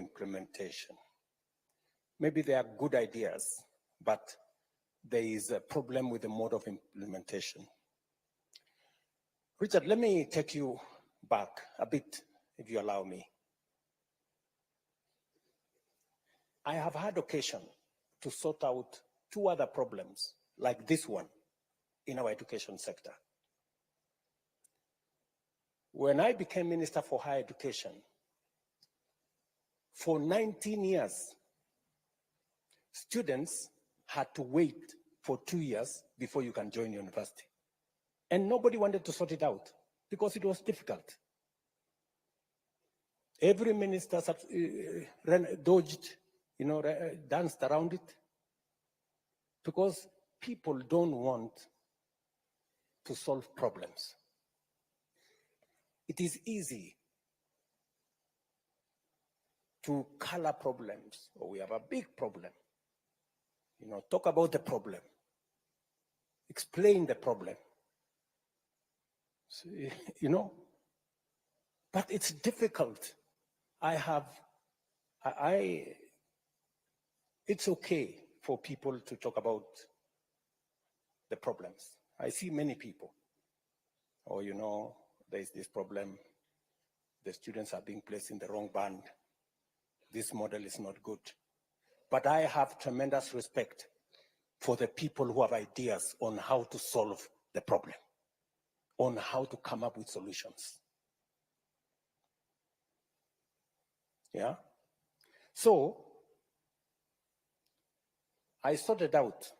implementation. Maybe they are good ideas, but there is a problem with the mode of implementation. Richard, let me take you back a bit, if you allow me. I have had occasion to sort out two other problems like this one in our education sector. When I became Minister for Higher Education, for 19 years, students had to wait for 2 years before you can join university. And nobody wanted to sort it out because it was difficult. Every minister dodged, danced around it because people don't want to solve problems. It is easy to color problems. Oh, we have a big problem. Talk about the problem. Explain the problem. So, but it's difficult. It's okay for people to talk about the problems. I see many people. There's this problem. The students are being placed in the wrong band. This model is not good. But I have tremendous respect for the people who have ideas on how to solve the problem, on how to come up with solutions. Yeah? So, I sorted out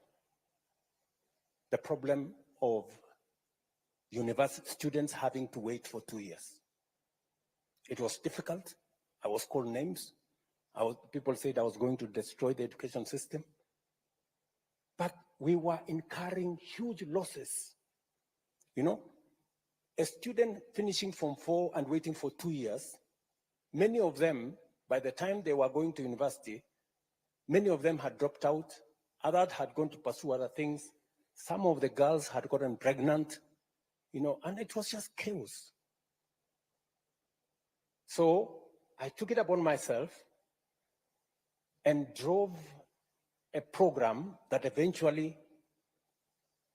the problem of university students having to wait for 2 years. It was difficult. I was called names. People said I was going to destroy the education system. But we were incurring huge losses. A student finishing Form 4 and waiting for 2 years, many of them, by the time they were going to university, many of them had dropped out. Others had gone to pursue other things. Some of the girls had gotten pregnant, and it was just chaos. So I took it upon myself and drove a program that eventually,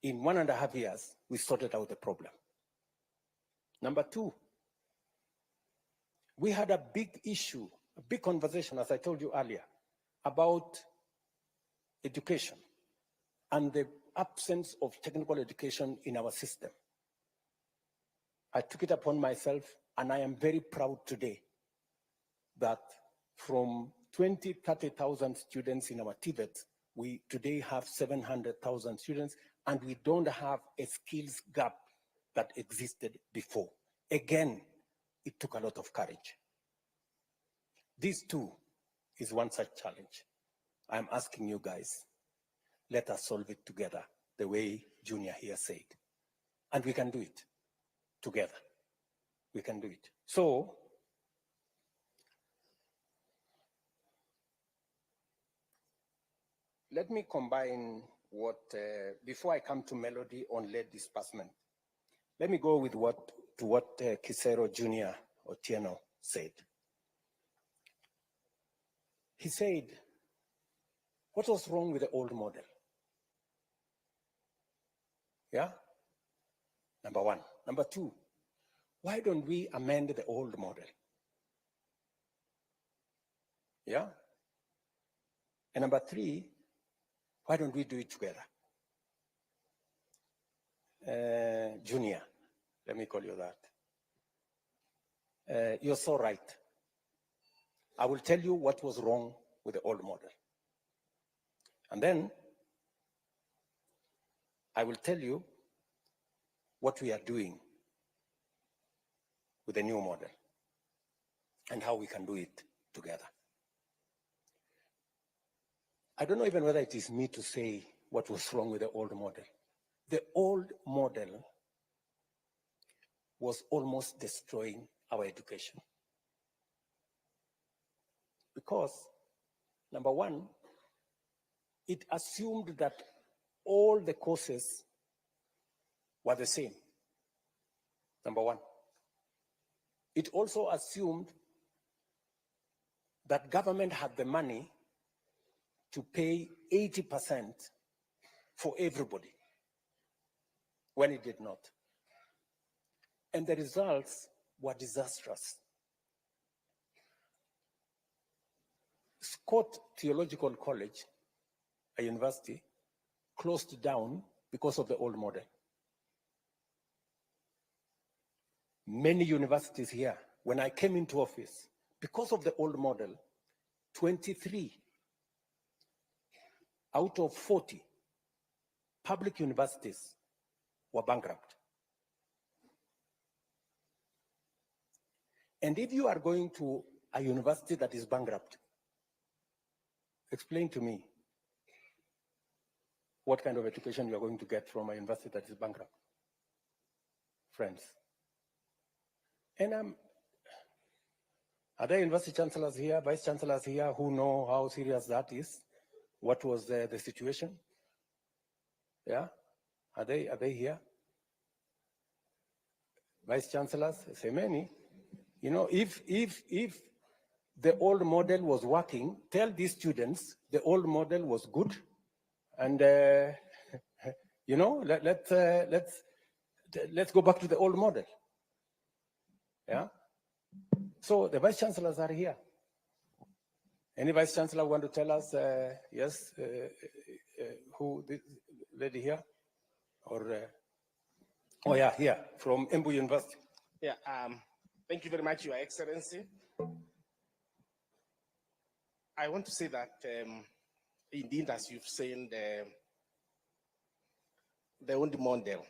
in 1.5 years, we sorted out the problem. Number two, we had a big issue, a big conversation, as I told you earlier, about education and the absence of technical education in our system. I took it upon myself, and I am very proud today that from 30,000 students in our TVET, we today have 700,000 students, and we don't have a skills gap that existed before. Again, it took a lot of courage. This too is one such challenge. I'm asking you guys, let us solve it together, the way Junior here said. And we can do it together. We can do it. So, let me combine what, before I come to Melody on lead disbursement, let me go with what Kisero Junior Otieno said. He said, what was wrong with the old model? Yeah? Number one. Number two, why don't we amend the old model? Yeah? And number three, why don't we do it together? Junior, let me call you that. You're so right. I will tell you what was wrong with the old model. And then I will tell you what we are doing with the new model and how we can do it together. I don't know even whether it is me to say what was wrong with the old model. The old model was almost destroying our education. Because, number one, it assumed that all the courses were the same. Number one. It also assumed that government had the money to pay 80% for everybody, when it did not. And the results were disastrous. Scott Theological College, a university, closed down because of the old model. Many universities here, when I came into office, because of the old model, 23 out of 40 public universities were bankrupt. And if you are going to a university that is bankrupt, explain to me what kind of education you are going to get from a university that is bankrupt. Friends. And are there university chancellors here, vice chancellors here who know how serious that is? What was the situation? Yeah? Are they here? Vice chancellors, say many. You know, if the old model was working, tell these students the old model was good, and you know, let's go back to the old model. Yeah. So the vice chancellors are here. Any vice chancellor want to tell us? Yes. Who this lady here, or oh yeah, here from Embu University. Yeah. Thank you very much, Your Excellency. I want to say that indeed, as you've seen, the old model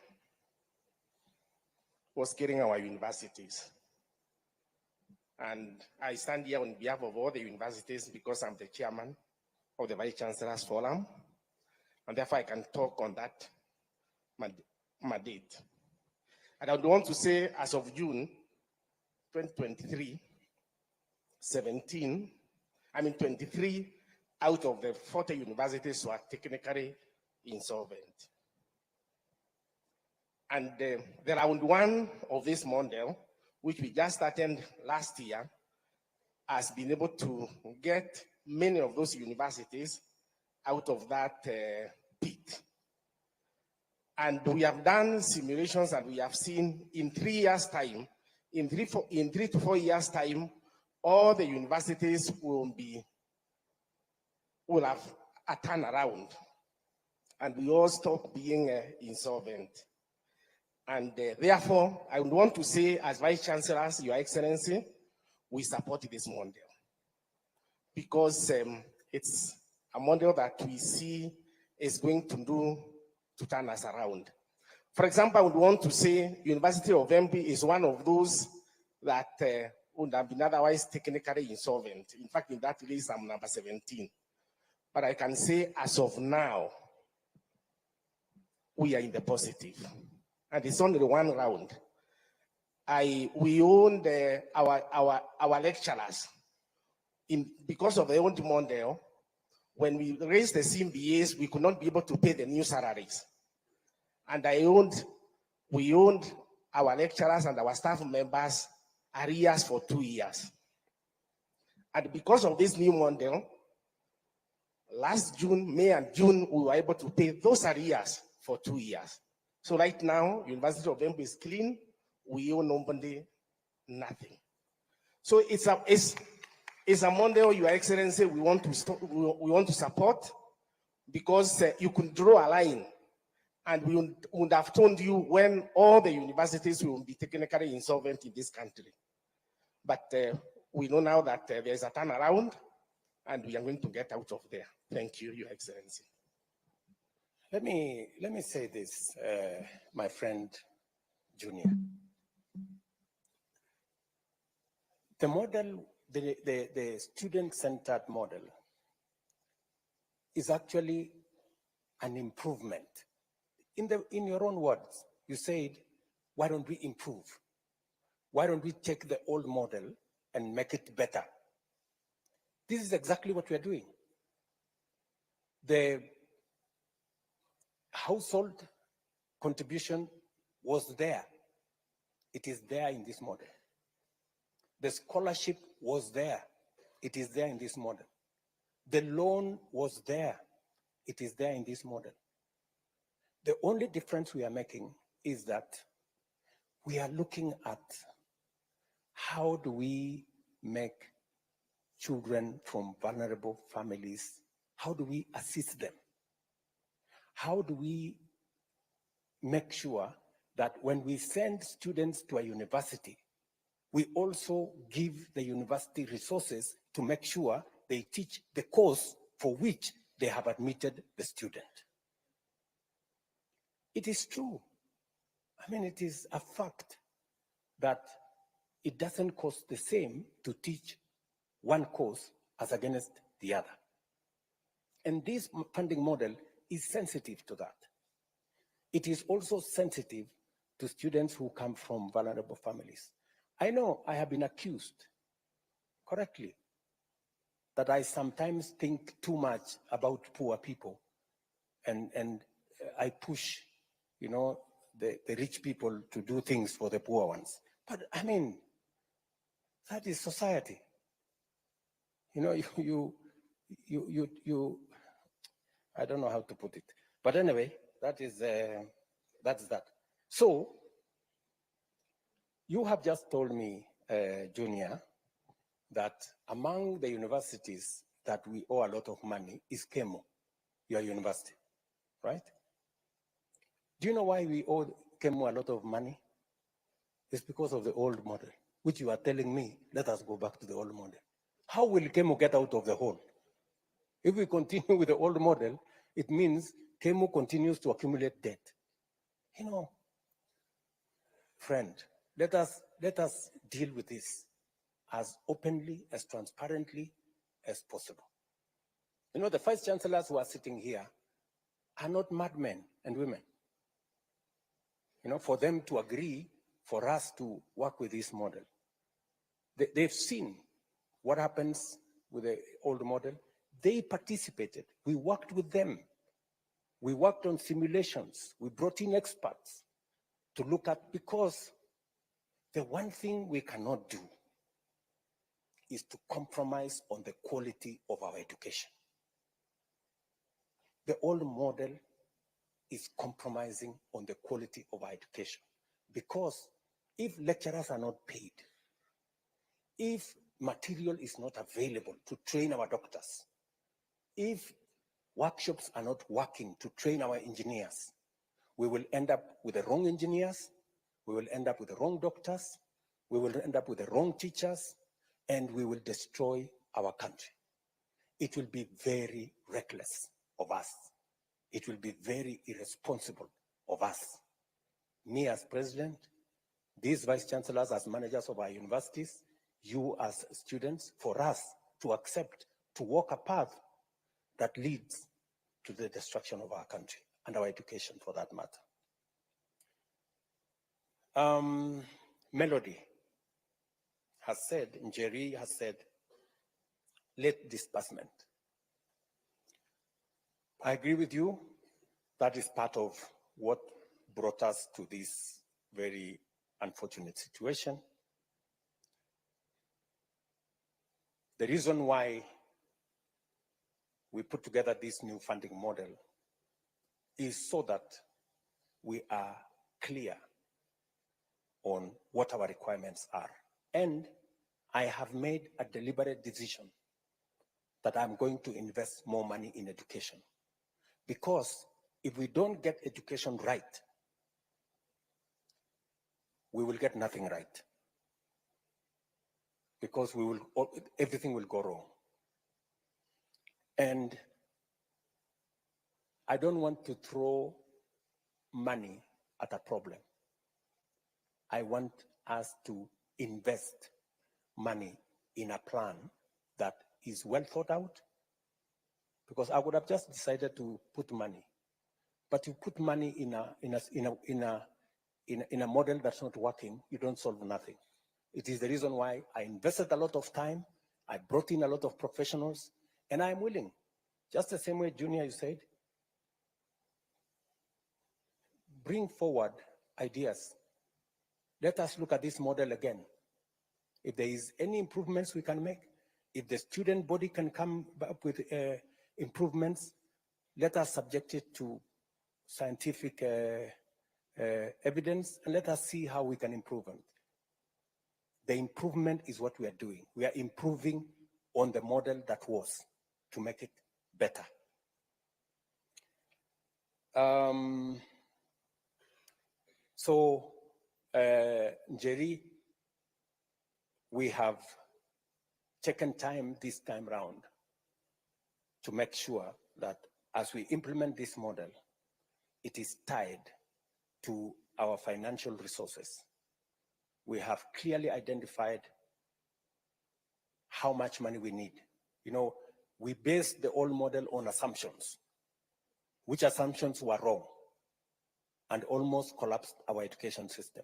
was killing our universities. And I stand here on behalf of all the universities because I'm the chairman of the Vice Chancellor's Forum. And therefore I can talk on that mandate. And I would want to say, as of June 2023, 23 out of the 40 universities were technically insolvent. And the round one of this model, which we just started last year, has been able to get many of those universities out of that pit. And we have done simulations, and we have seen in 3 years' time, in 3 to 4 years' time, all the universities will have a turnaround, and we all stop being insolvent. And therefore, I would want to say, as Vice Chancellors, Your Excellency, we support this model because it's a model that we see is going to turn us around. For example, I would want to say University of Embu is one of those that would have been otherwise technically insolvent. In fact, in that list, I'm number 17. But I can say, as of now, we are in the positive. And it's only one round. We owned our lecturers. Because of the old model, when we raised the CMBAs, we could not be able to pay the new salaries. And we owned our lecturers and our staff members arrears for 2 years. And because of this new model, last June, May and June, we were able to pay those arrears for 2 years. So right now, University of Embu is clean. We owe nobody nothing. So it's a model, Your Excellency, we want to support, because you could draw a line, and we would have told you when all the universities will be technically insolvent in this country. But we know now that there's a turnaround, and we are going to get out of there. Thank you, Your Excellency. Let me say this, my friend Junior. The model, the student-centered model, is actually an improvement. In your own words, you said, why don't we improve? Why don't we take the old model and make it better? This is exactly what we are doing. The household contribution was there. It is there in this model. The scholarship was there. It is there in this model. The loan was there. It is there in this model. The only difference we are making is that we are looking at how do we make children from vulnerable families, how do we assist them? How do we make sure that when we send students to a university, we also give the university resources to make sure they teach the course for which they have admitted the student? It is true. I mean, it is a fact that it doesn't cost the same to teach one course as against the other. And this funding model is sensitive to that. It is also sensitive to students who come from vulnerable families. I know I have been accused, correctly, that I sometimes think too much about poor people and I push, the rich people to do things for the poor ones. But I mean, that is society. You I don't know how to put it. But anyway, that's that. So you have just told me, Junior, that among the universities that we owe a lot of money is KEMO, your university, right? Do you know why we owe KEMO a lot of money? It's because of the old model, which you are telling me, let us go back to the old model. How will KEMO get out of the hole? If we continue with the old model, it means KEMO continues to accumulate debt. Friend, let us deal with this as openly, as transparently as possible. The vice chancellors who are sitting here are not madmen and women. For them to agree for us to work with this model. They've seen what happens with the old model. They participated. We worked with them. We worked on simulations. We brought in experts to look at, because the one thing we cannot do is to compromise on the quality of our education. The old model is compromising on the quality of our education, because if lecturers are not paid, if material is not available to train our doctors, if workshops are not working to train our engineers, we will end up with the wrong engineers, we will end up with the wrong doctors, we will end up with the wrong teachers, and we will destroy our country. It will be very reckless of us. It will be very irresponsible of us. Me as president, these vice chancellors as managers of our universities, you as students, for us to accept, to walk a path that leads to the destruction of our country and our education, for that matter. Melody has said, Njeri has said, late disbursement. I agree with you. That is part of what brought us to this very unfortunate situation. The reason why we put together this new funding model is so that we are clear on what our requirements are. And I have made a deliberate decision that I'm going to invest more money in education. Because if we don't get education right, we will get nothing right. Because everything will go wrong. And I don't want to throw money at a problem. I want us to invest money in a plan that is well thought out, because I would have just decided to put money. But you put money in a model that's not working, you don't solve nothing. It is the reason why I invested a lot of time, I brought in a lot of professionals, and I'm willing, just the same way, Junior, you said, bring forward ideas. Let us look at this model again. If there is any improvements we can make, If the student body can come up with improvements, let us subject it to scientific evidence, and let us see how we can improve it. The improvement is what we are doing. We are improving on the model that was to make it better. Jerry, we have taken time this time round to make sure that as we implement this model, it is tied to our financial resources. We have clearly identified how much money we need. You know, we based the old model on assumptions, which assumptions were wrong and almost collapsed our education system.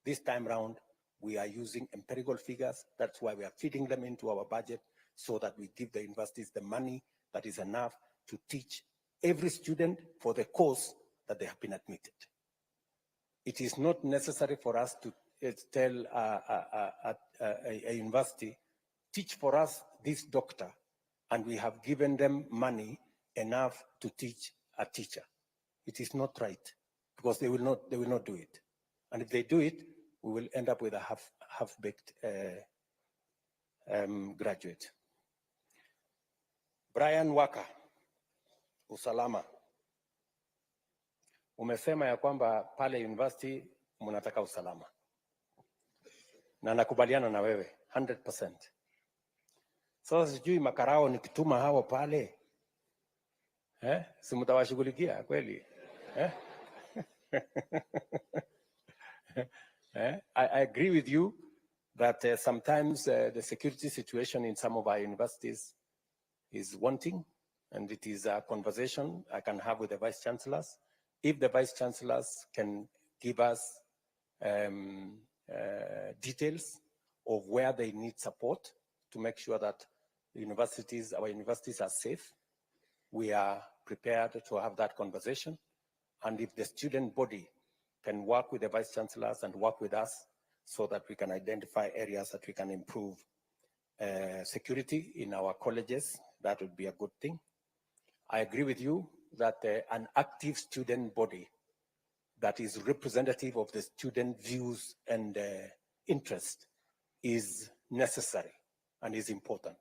This time round, we are using empirical figures. That's why we are feeding them into our budget so that we give the universities the money that is enough to teach every student for the course that they have been admitted. It is not necessary for us to tell a university, teach for us this doctor, and we have given them money enough to teach a teacher. It is not right, because they will not do it. And if they do it, we will end up with a half-baked graduate. Brian Waka, usalama. Umesema ya kwamba pale university mnataka usalama. Na nakubaliana na wewe 100%. Sasa sijui makarao nikituma hao pale, si mtawashughulikia kweli? I agree with you that sometimes the security situation in some of our universities is wanting, and it is a conversation I can have with the vice chancellors. If the vice chancellors can give us details of where they need support to make sure that our universities are safe, we are prepared to have that conversation. And if the student body can work with the vice chancellors and work with us so that we can identify areas that we can improve security in our colleges, that would be a good thing. I agree with you that an active student body that is representative of the student views and interest is necessary and is important.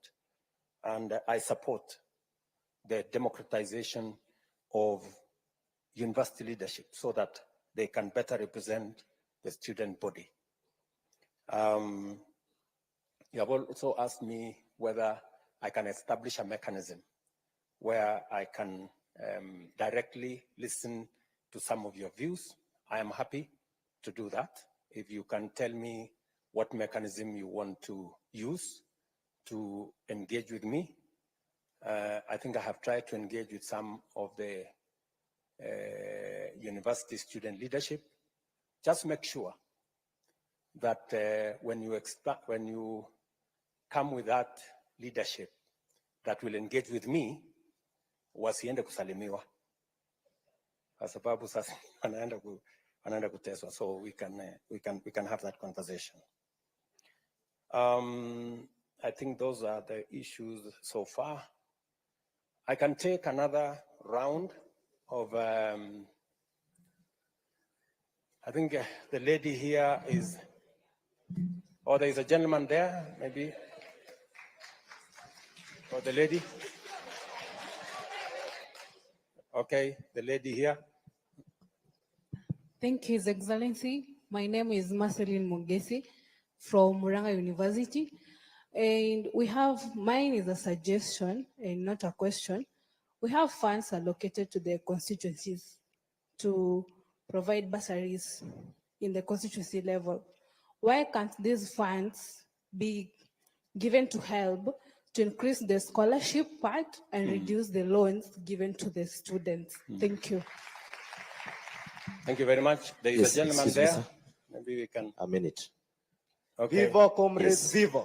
And I support the democratization of university leadership so that they can better represent the student body. You have also asked me whether I can establish a mechanism where I can directly listen to some of your views. I am happy to do that. If you can tell me what mechanism you want to use to engage with me. I think I have tried to engage with some of the university student leadership. Just make sure that when you come with that leadership that will engage with me, wasiende kusalimiwa, kwa sababu sasa wanaenda kuteswa. So we can have that conversation. I think those are the issues so far. I can take another round of, I think the lady here is, or there is a gentleman there, maybe, or the lady. Okay, the lady here. Thank you, His Excellency. My name is Marceline Mugesi from Muranga University. And mine is a suggestion and not a question. We have funds allocated to the constituencies to provide bursaries in the constituency level. Why can't these funds be given to help to increase the scholarship part and reduce the loans given to the students? Thank you. Thank you very much. There is Yes, a gentleman excuse me, there. sir. Maybe we can. A minute. Okay. Viva comrades, Yes. viva.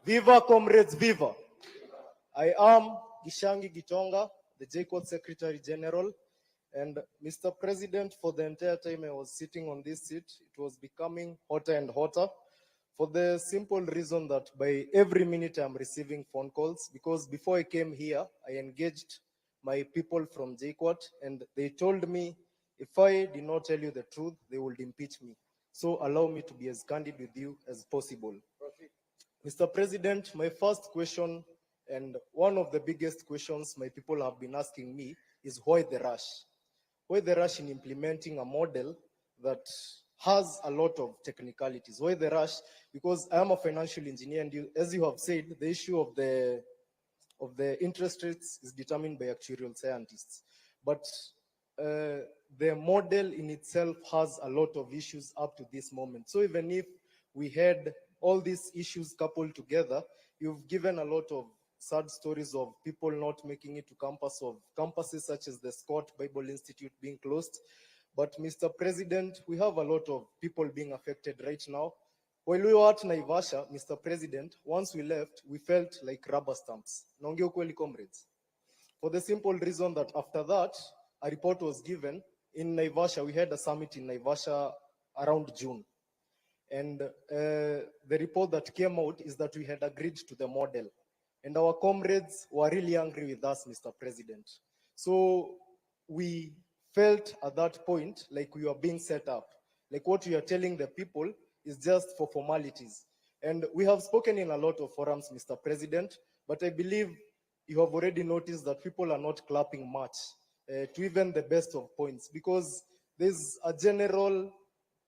Viva comrades, viva. I am Gishangi Gitonga, the JCOT Secretary General. And Mr. President, for the entire time I was sitting on this seat, it was becoming hotter and hotter. For the simple reason that by every minute I'm receiving phone calls, because before I came here, I engaged my people from JKUAT and they told me if I did not tell you the truth, they would impeach me. So allow me to be as candid with you as possible. Mr. President, my first question, and one of the biggest questions my people have been asking me, is why the rush? Why the rush in implementing a model that has a lot of technicalities? Why the rush? Because I am a financial engineer, and as you have said, the issue of the interest rates is determined by actuarial scientists. But the model in itself has a lot of issues up to this moment. So even if we had all these issues coupled together, you've given a lot of sad stories of people not making it to campus, of campuses such as the Scott Bible Institute being closed. But Mr. President, we have a lot of people being affected right now. While we were at Naivasha, Mr. President, once we left, we felt like rubber stamps. Naongea ukweli, comrades. For the simple reason that after that, a report was given in Naivasha. We had a summit in Naivasha around June. And the report that came out is that we had agreed to the model. And our comrades were really angry with us, Mr. President. So we felt at that point like we were being set up. Like what we are telling the people is just for formalities. And we have spoken in a lot of forums, Mr. President, but I believe you have already noticed that people are not clapping much to even the best of points, because there's a general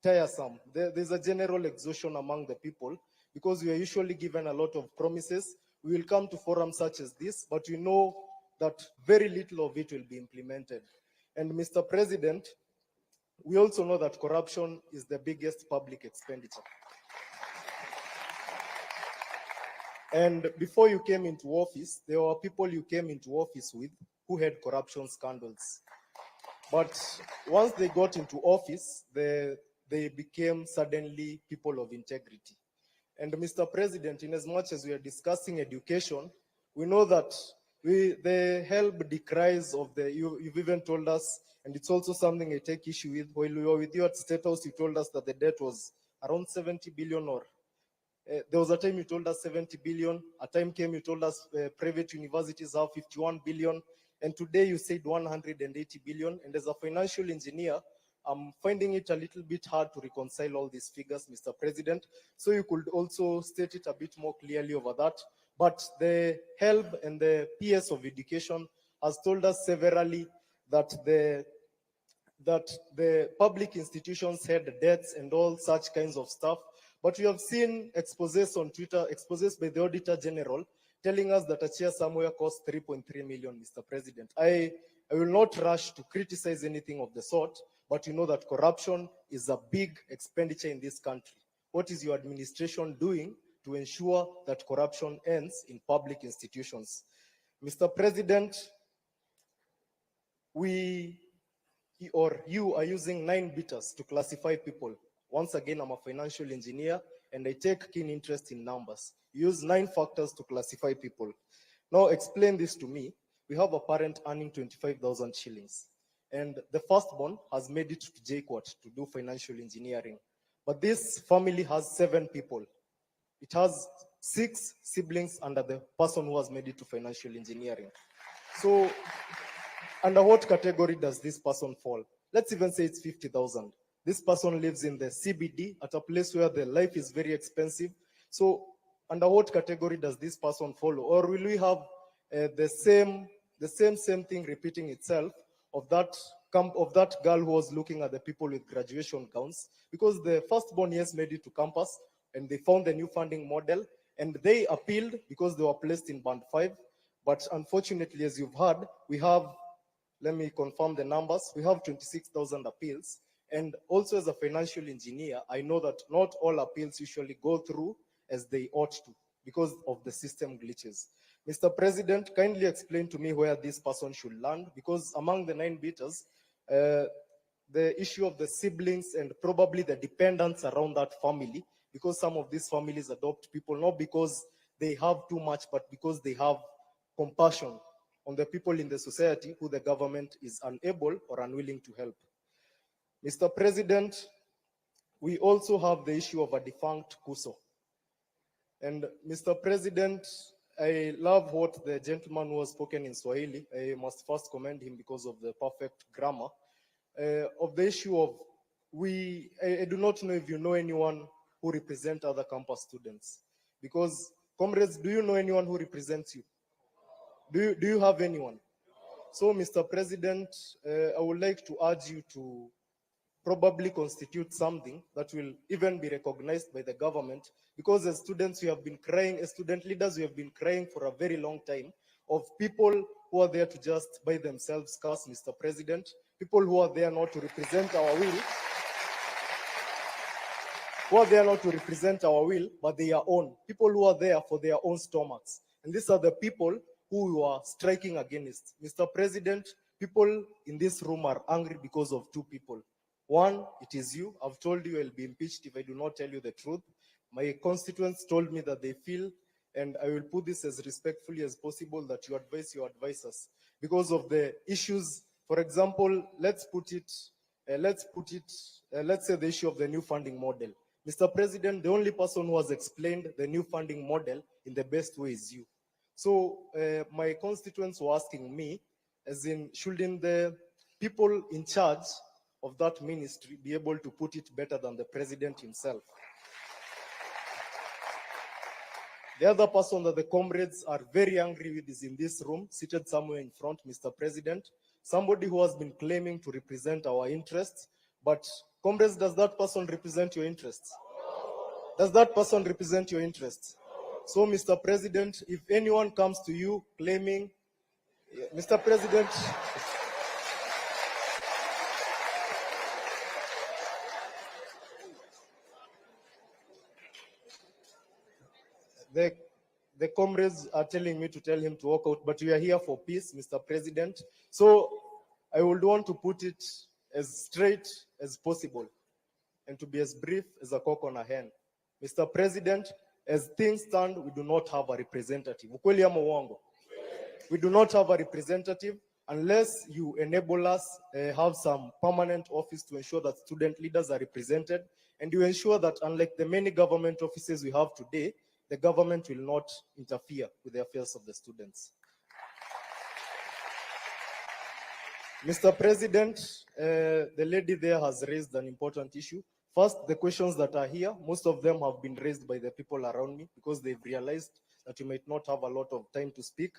tiresome. There's a general exhaustion among the people, because we are usually given a lot of promises. We will come to forums such as this, but we know that very little of it will be implemented. And Mr. President, we also know that corruption is the biggest public expenditure. And before you came into office, there were people you came into office with who had corruption scandals. But once they got into office, they became suddenly people of integrity. And Mr. President, in as much as we are discussing education, we know that the help decries of you've even told us, and it's also something I take issue with. While we were with you at State House, you told us that the debt was around 70 billion, or there was a time you told us 70 billion. A time came you told us private universities have 51 billion. And today you said 180 billion. And as a financial engineer, I'm finding it a little bit hard to reconcile all these figures, Mr. President. So you could also state it a bit more clearly over that. But the HELB and the PS of Education has told us severally that the public institutions had debts and all such kinds of stuff. But we have seen exposés on Twitter, exposés by the Auditor General, telling us that a chair somewhere costs 3.3 million, Mr. President. I will not rush to criticize anything of the sort, but you know that corruption is a big expenditure in this country. What is your administration doing to ensure that corruption ends in public institutions? Mr. President, you are using 9 beaters to classify people. Once again, I'm a financial engineer and I take keen interest in numbers. You use 9 factors to classify people. Now explain this to me. We have a parent earning 25,000 shillings and the firstborn has made it to JKUAT to do financial engineering. But this family has 7 people. It has 6 siblings under the person who has made it to financial engineering. So under what category does this person fall? Let's even say it's 50,000. This person lives in the CBD at a place where the life is very expensive. So under what category does this person follow? Or will we have the same thing repeating itself of that girl who was looking at the people with graduation gowns? Because the firstborn, yes, made it to campus and they found the new funding model and they appealed because they were placed in band 5. But unfortunately, as you've heard, we have, let me confirm the numbers, we have 26,000 appeals. And also as a financial engineer, I know that not all appeals usually go through as they ought to because of the system glitches. Mr. President, kindly explain to me where this person should land, because among the 9 beaters, the issue of the siblings and probably the dependents around that family, because some of these families adopt people not because they have too much, but because they have compassion on the people in the society who the government is unable or unwilling to help. Mr. President, we also have the issue of a defunct KUSO. And Mr. President, I love what the gentleman who has spoken in Swahili. I must first commend him because of the perfect grammar. Of the issue of I do not know if you know anyone who represents other campus students. Because, comrades, do you know anyone who represents you? Do you have anyone? So, Mr. President, I would like to urge you to probably constitute something that will even be recognized by the government, because as students we have been crying, as student leaders we have been crying for a very long time of people who are there to just by themselves cast, Mr. President, people who are there not to represent our will, but they are own. People who are there for their own stomachs. And these are the people who you are striking against. Mr. President, people in this room are angry because of two people. One, it is you. I've told you I'll be impeached if I do not tell you the truth. My constituents told me that they feel, and I will put this as respectfully as possible, that you advise your advisors because of the issues. For example, let's say the issue of the new funding model. Mr. President, the only person who has explained the new funding model in the best way is you. So my constituents were asking me, as in, shouldn't the people in charge of that ministry be able to put it better than the president himself? The other person that the comrades are very angry with is in this room, seated somewhere in front, Mr. President, somebody who has been claiming to represent our interests. But comrades, does that person represent your interests? Does that person represent your interests? So, Mr. President, if anyone comes to you claiming, Mr. President, the comrades are telling me to tell him to walk out, but we are here for peace, Mr. President. So I would want to put it as straight as possible and to be as brief as a cock on a hen. Mr. President, as things stand, we do not have a representative. Ukweli ama uongo? We do not have a representative unless you enable us have some permanent office to ensure that student leaders are represented, and you ensure that, unlike the many government offices we have today, the government will not interfere with the affairs of the students. Mr. President, the lady there has raised an important issue. First, the questions that are here, most of them have been raised by the people around me because they've realized that you might not have a lot of time to speak.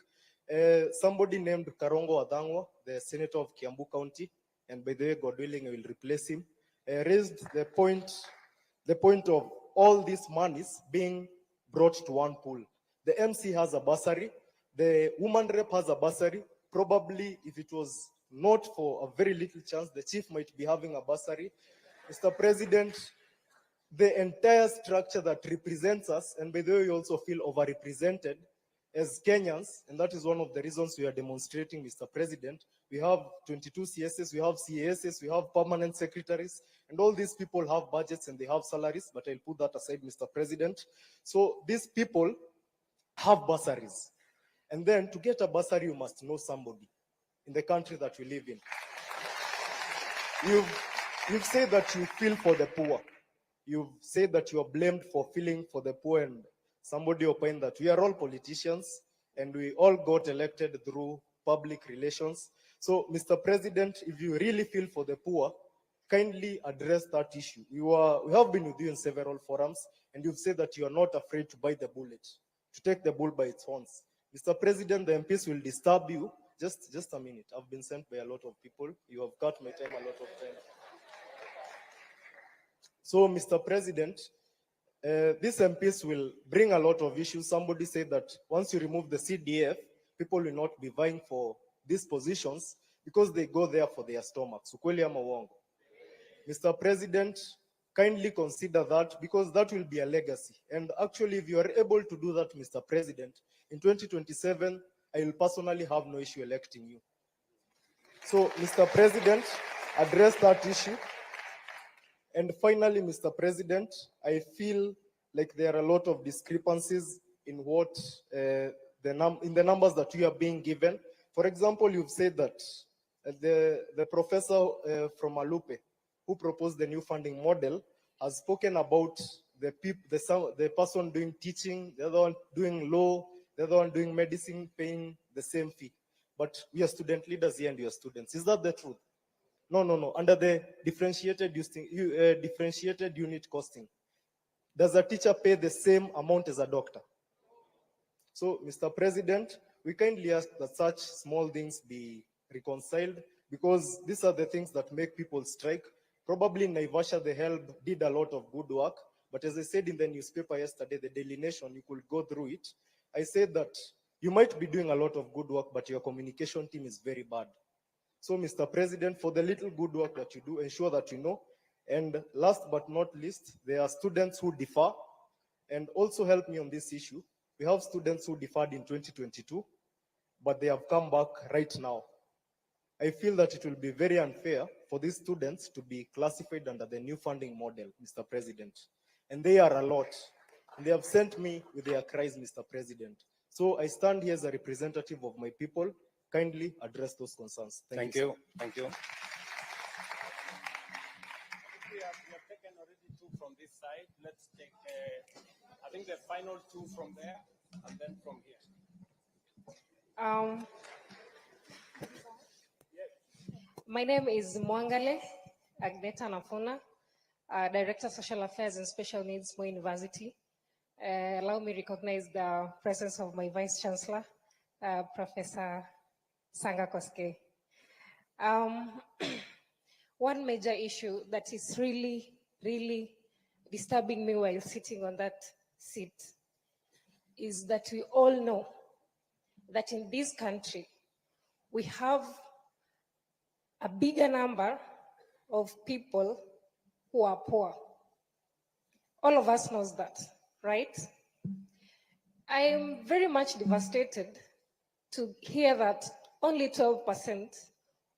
Somebody named Karongo Adangwa, the senator of Kiambu County, and by the way, God willing, I will replace him, raised the point of all these monies being brought to one pool. The MC has a bursary, the woman rep has a bursary. Probably if it was not for a very little chance, the chief might be having a bursary. Mr. President, the entire structure that represents us, and by the way, we also feel overrepresented as Kenyans, and that is one of the reasons we are demonstrating, Mr. President. We have 22 CSS, we have CASs, we have permanent secretaries, and all these people have budgets and they have salaries, but I'll put that aside, Mr. President. So these people have bursaries. And then to get a bursary, you must know somebody in the country that we live in. You've said that you feel for the poor. You've said that you are blamed for feeling for the poor, and somebody opined that we are all politicians and we all got elected through public relations. So, Mr. President, if you really feel for the poor, kindly address that issue. We have been with you in several forums, and you've said that you are not afraid to bite the bullet, to take the bull by its horns. Mr. President, the MPs will disturb you. Just a minute. I've been sent by a lot of people. You have cut my time a lot of time. So, Mr. President, these MPs will bring a lot of issues. Somebody said that once you remove the CDF, people will not be vying for these positions because they go there for their stomachs. Ukweli ama uongo? Mr. President, kindly consider that, because that will be a legacy. And actually, if you are able to do that, Mr. President, in 2027, I will personally have no issue electing you. So, Mr. President, address that issue. And finally, Mr. President, I feel like there are a lot of discrepancies in what in the numbers that you are being given. For example, you've said that the professor from Alupe, who proposed the new funding model, has spoken about the person doing teaching, the other one doing law, the other one doing medicine, paying the same fee. But we are student leaders here and we are students. Is that the truth? No. Under the differentiated unit costing, does a teacher pay the same amount as a doctor? So, Mr. President, we kindly ask that such small things be reconciled, because these are the things that make people strike. Probably Naivasha, the help did a lot of good work, but as I said in the newspaper yesterday, the Daily Nation, you could go through it. I said that you might be doing a lot of good work, but your communication team is very bad. So, Mr. President, for the little good work that you do, ensure that you know. And last but not least, there are students who defer, and also help me on this issue. We have students who deferred in 2022, but they have come back right now. I feel that it will be very unfair for these students to be classified under the new funding model, Mr. President. And they are a lot. And they have sent me with their cries, Mr. President. So I stand here as a representative of my people. Kindly address those concerns. Thank you. Thank you. We have taken already two from this side. Let's take, I think the final two from there, and then from here. My name is Mwangale Agneta Nafuna, Director of Social Affairs and Special Needs, Moi University. Allow me to recognize the presence of my Vice Chancellor, Professor Sanga Koske. One major issue that is really, really disturbing me while sitting on that seat is that we all know that in this country, we have a bigger number of people who are poor. All of us knows that, right? I am very much devastated to hear that only 12%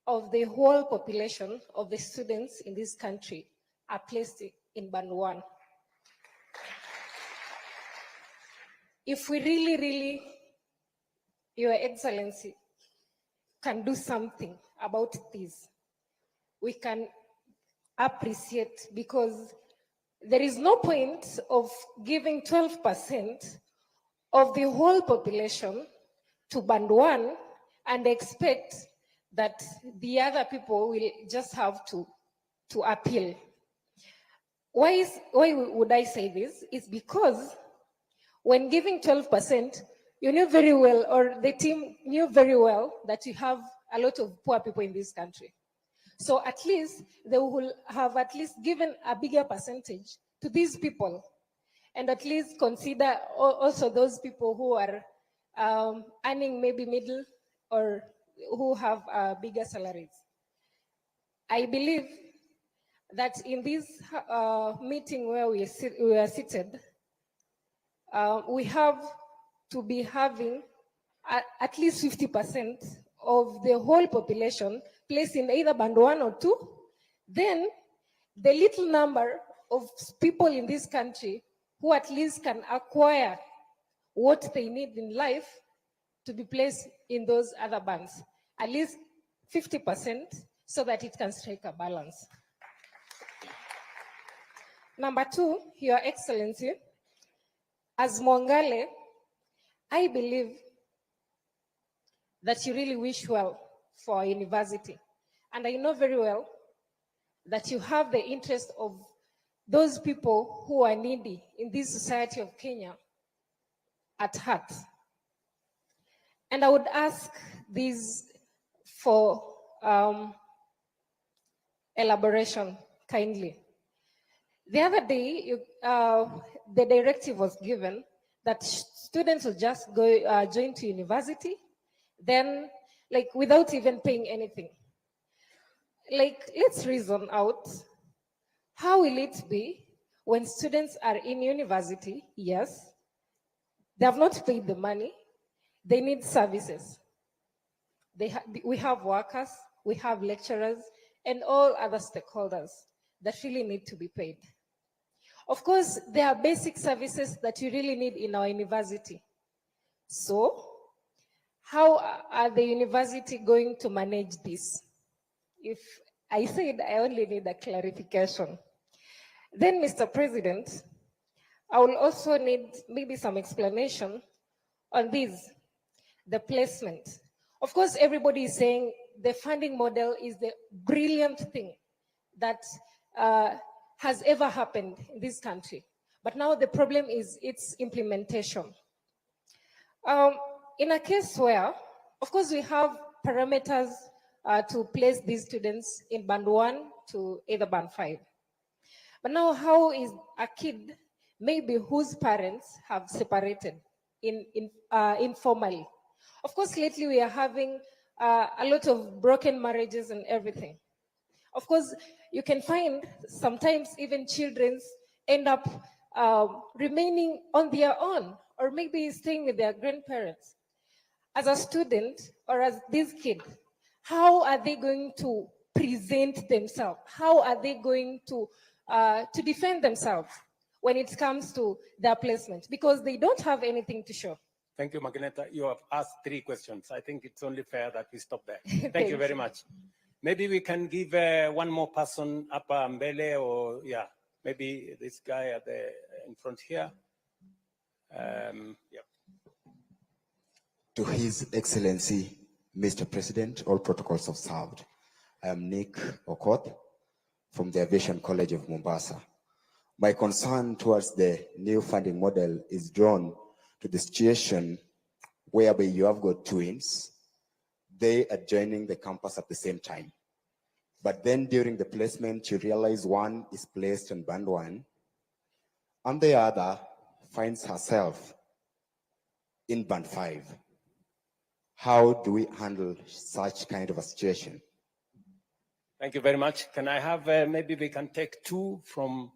of the whole population of the students in this country are placed in band 1. If we really, Your Excellency, can do something about this, we can appreciate, because there is no point of giving 12% of the whole population to band 1 and expect that the other people will just have to appeal. Why would I say this? It's because when giving 12%, you knew very well, or the team knew very well, that you have a lot of poor people in this country. So at least they will have at least given a bigger percentage to these people, and at least consider also those people who are earning maybe middle or who have bigger salaries. I believe that in this meeting where we are seated, we have to be having at least 50% of the whole population placed in either band 1 or 2. Then the little number of people in this country who at least can acquire what they need in life to be placed in those other bands, at least 50%, so that it can strike a balance. Number 2, Your Excellency, as Mwangale, I believe that you really wish well for our university. And I know very well that you have the interest of those people who are needy in this society of Kenya at heart. And I would ask this for elaboration kindly. The other day, the directive was given that students will just go join to university, then without even paying anything. Let's reason out, how will it be when students are in university? Yes, they have not paid the money, they need services. We have workers, we have lecturers, and all other stakeholders that really need to be paid. Of course, there are basic services that you really need in our university. So, how are the university going to manage this? If I said I only need a clarification. Then, Mr. President, I will also need maybe some explanation on this, the placement. Of course, everybody is saying the funding model is the brilliant thing that has ever happened in this country. But now the problem is its implementation. In a case where, of course, we have parameters to place these students in band 1 to either band 5. But now, how is a kid, maybe whose parents have separated informally? Of course, lately we are having a lot of broken marriages and everything. Of course, you can find sometimes even children end up remaining on their own or maybe staying with their grandparents. As a student or as this kid, how are they going to present themselves? How are they going to defend themselves when it comes to their placement? Because they don't have anything to show. Thank you, Magineta. You have asked 3 questions. I think it's only fair that we stop there. Thank Thank you very you. much. Maybe we can give one more person up Mbele, or yeah, maybe this guy at the in front here. Yeah. To His Excellency, Mr. President, all protocols observed. I am Nick Okoth from the Aviation College of Mombasa. My concern towards the new funding model is drawn to the situation whereby you have got twins, they are joining the campus at the same time. But then during the placement, you realize one is placed in band 1, and the other finds herself in band 5. How do we handle such kind of a situation? Thank you very much. Can I have, maybe we can take 2 from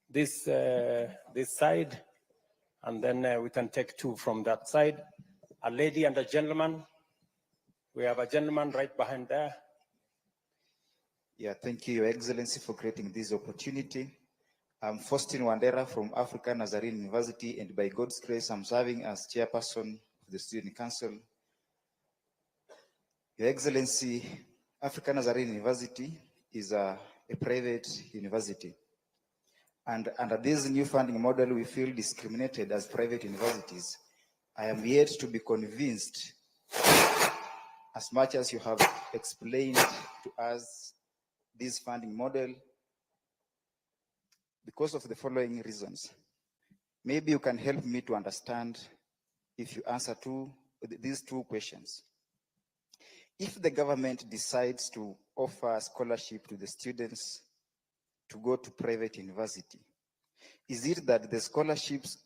this, this side, and then we can take 2 from that side. A lady and a gentleman. We have a gentleman right behind there. Yeah, thank you, Your Excellency, for creating this opportunity. I'm Faustin Wandera from African Nazarene University, and by God's grace, I'm serving as chairperson of the Student Council. Your Excellency, African Nazarene University is a private university. And under this new funding model, we feel discriminated as private universities. I am yet to be convinced, as much as you have explained to us this funding model, because of the following reasons. Maybe you can help me to understand if you answer these 2 questions. If the government decides to offer a scholarship to the students to go to private university, is it that the scholarships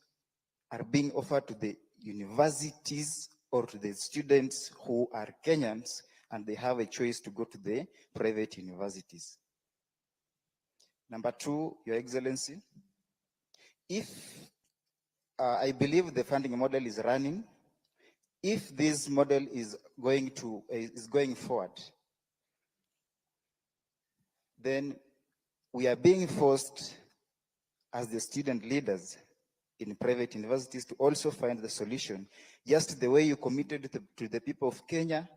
are being offered to the universities or to the students who are Kenyans and they have a choice to go to the private universities? Number 2, Your Excellency, if I believe the funding model is running, if this model is going forward, then we are being forced as the student leaders in private universities to also find the solution. Just the way you committed to the people of Kenya,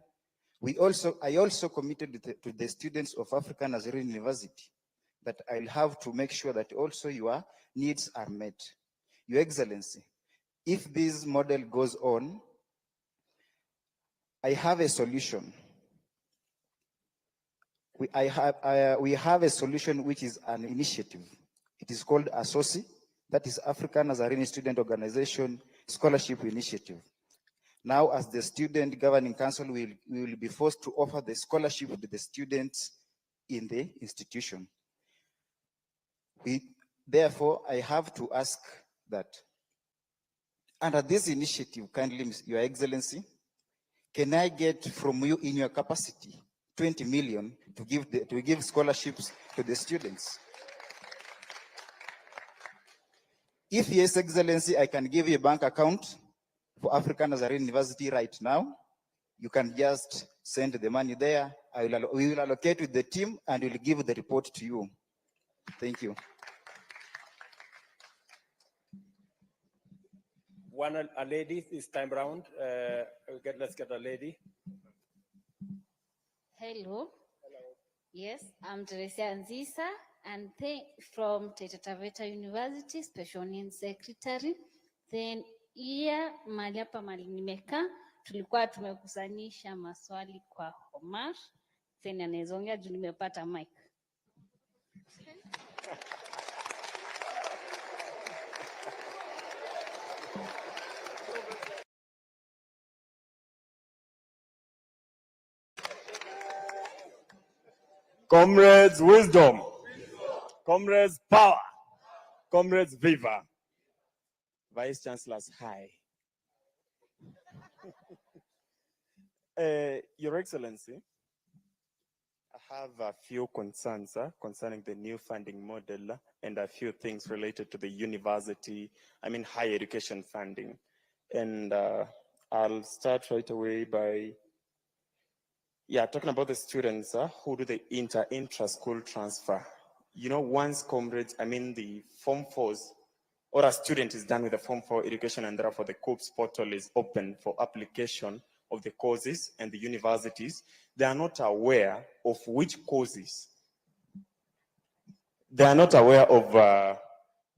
I also committed to the students of African Nazarene University that I'll have to make sure that also your needs are met. Your Excellency, if this model goes on, I have a solution. We have a solution which is an initiative. It is called ASOSI, that is African Nazarene Student Organization Scholarship Initiative. Now, as the Student Governing Council, we will be forced to offer the scholarship to the students in the institution. Therefore, I have to ask that under this initiative, kindly, Your Excellency, can I get from you in your capacity 20 million to give scholarships to the students? If yes, Excellency, I can give you a bank account for African Nazarene University right now. You can just send the money there. We will allocate with the team and we'll give the report to you. Thank you. A lady this time round. Let's get a lady. Hello. Yes, I'm Teresia Nzisa. and from Taita Taveta University, Special Needs Secretary. Then here mahali hapa mahali nimekaa tulikuwa tumekusanisha maswali kwa Omar. Then anaweza ongea juu nimepata mic. Comrades, wisdom. Comrades, power. Comrades, viva. Vice Chancellors, hi. Your Excellency, I have a few concerns concerning the new funding model and a few things related to the university, higher education funding. And I'll start right away by talking about the students who do the intra-school transfer. You know, once comrades, the Form 4s, or a student is done with the Form 4 education, and therefore the COOPS portal is open for application of the courses and the universities, they are not aware of which courses. They are not aware of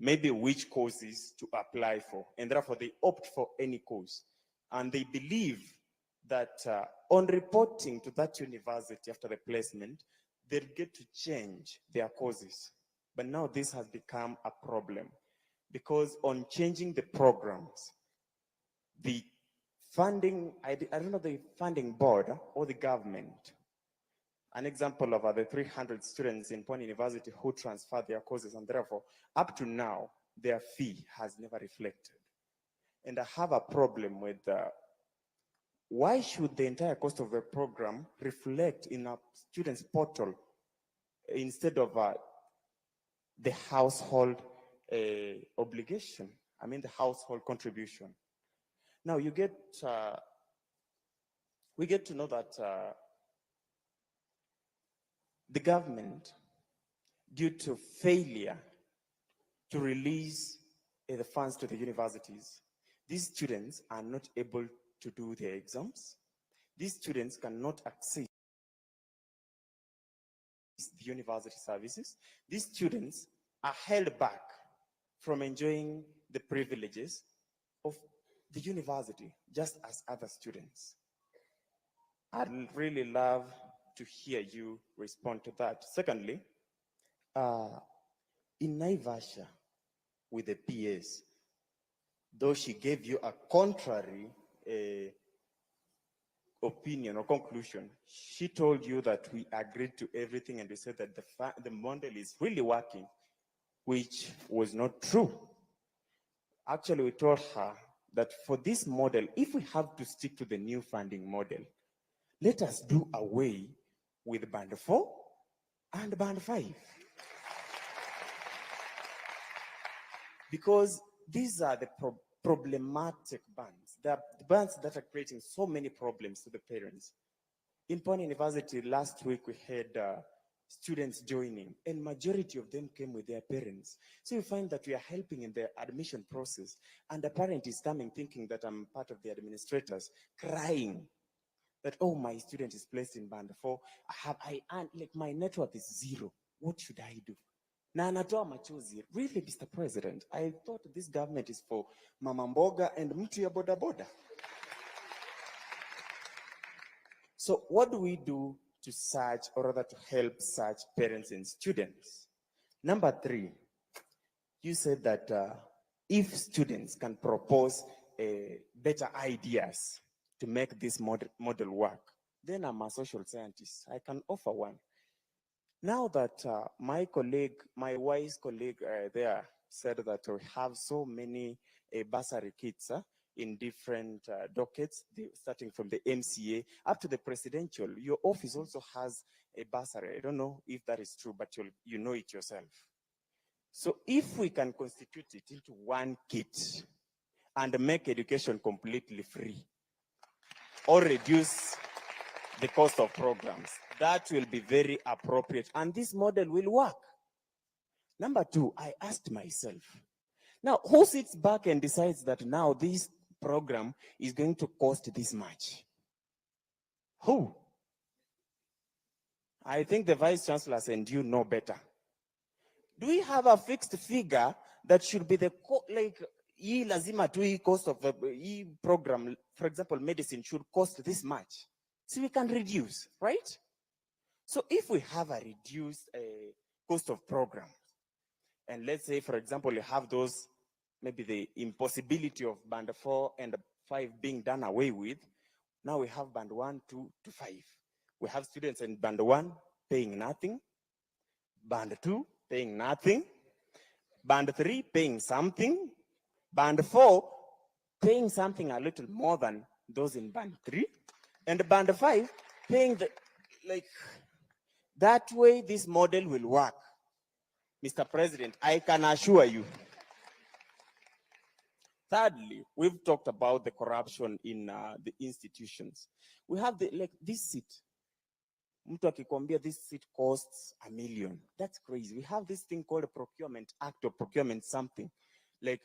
maybe which courses to apply for, and therefore they opt for any course. And they believe that on reporting to that university after the placement, they'll get to change their courses. But now this has become a problem because on changing the programs, the funding, I don't know, the funding board or the government, an example of the 300 students in Pony University who transferred their courses, and therefore, up to now, their fee has never reflected. And I have a problem with why should the entire cost of the program reflect in a student's portal instead of the household obligation? The household contribution. Now we get to know that the government, due to failure to release the funds to the universities, these students are not able to do their exams. These students cannot access the university services. These students are held back from enjoying the privileges of the university, just as other students. I'd really love to hear you respond to that. Secondly, in Naivasha with the PS, though she gave you a contrary opinion or conclusion, she told you that we agreed to everything and we said that the model is really working, which was not true. Actually, we told her that for this model, if we have to stick to the new funding model, let us do away with Band 4 and Band 5. Because these are the problematic bands. They are the bands that are creating so many problems to the parents. In Pony University last week, we had students joining, and majority of them came with their parents. So you find that we are helping in the admission process, and the parent is coming thinking that I'm part of the administrators, crying that, oh, my student is placed in Band 4. My net worth is 0. What should I do? Na anatoa machozi. Really, Mr. President, I thought this government is for Mama Mboga and mtu ya boda boda. So what do we do to search, or rather to help such parents and students? Number 3, you said that if students can propose better ideas to make this model work, then I'm a social scientist. I can offer one. Now that my wise colleague there said that we have so many bursary kits in different dockets, starting from the MCA up to the presidential, your office also has a bursary. I don't know if that is true, but you know it yourself. So if we can constitute it into one kit and make education completely free, or reduce the cost of programs, that will be very appropriate, and this model will work. Number 2, I asked myself, now who sits back and decides that now this program is going to cost this much? Who? I think the Vice Chancellors and you know better. Do we have a fixed figure that should be the like hii lazima tu hii cost of hii program, for example, medicine should cost this much, so we can reduce, right? So if we have a reduced cost of program, and let's say, for example, you have those, maybe the impossibility of band 4 and 5 being done away with, now we have band 1, 2 to 5. We have students in band 1 paying nothing, band 2 paying nothing, band 3 paying something, band 4 paying something a little more than those in band 3, and band 5 paying the, like, that way this model will work. Mr. President, I can assure you. Thirdly, we've talked about the corruption in the institutions. We have like this seat. Mtu akikwambia this seat costs $1 million. That's crazy. We have this thing called a procurement act or procurement something. Like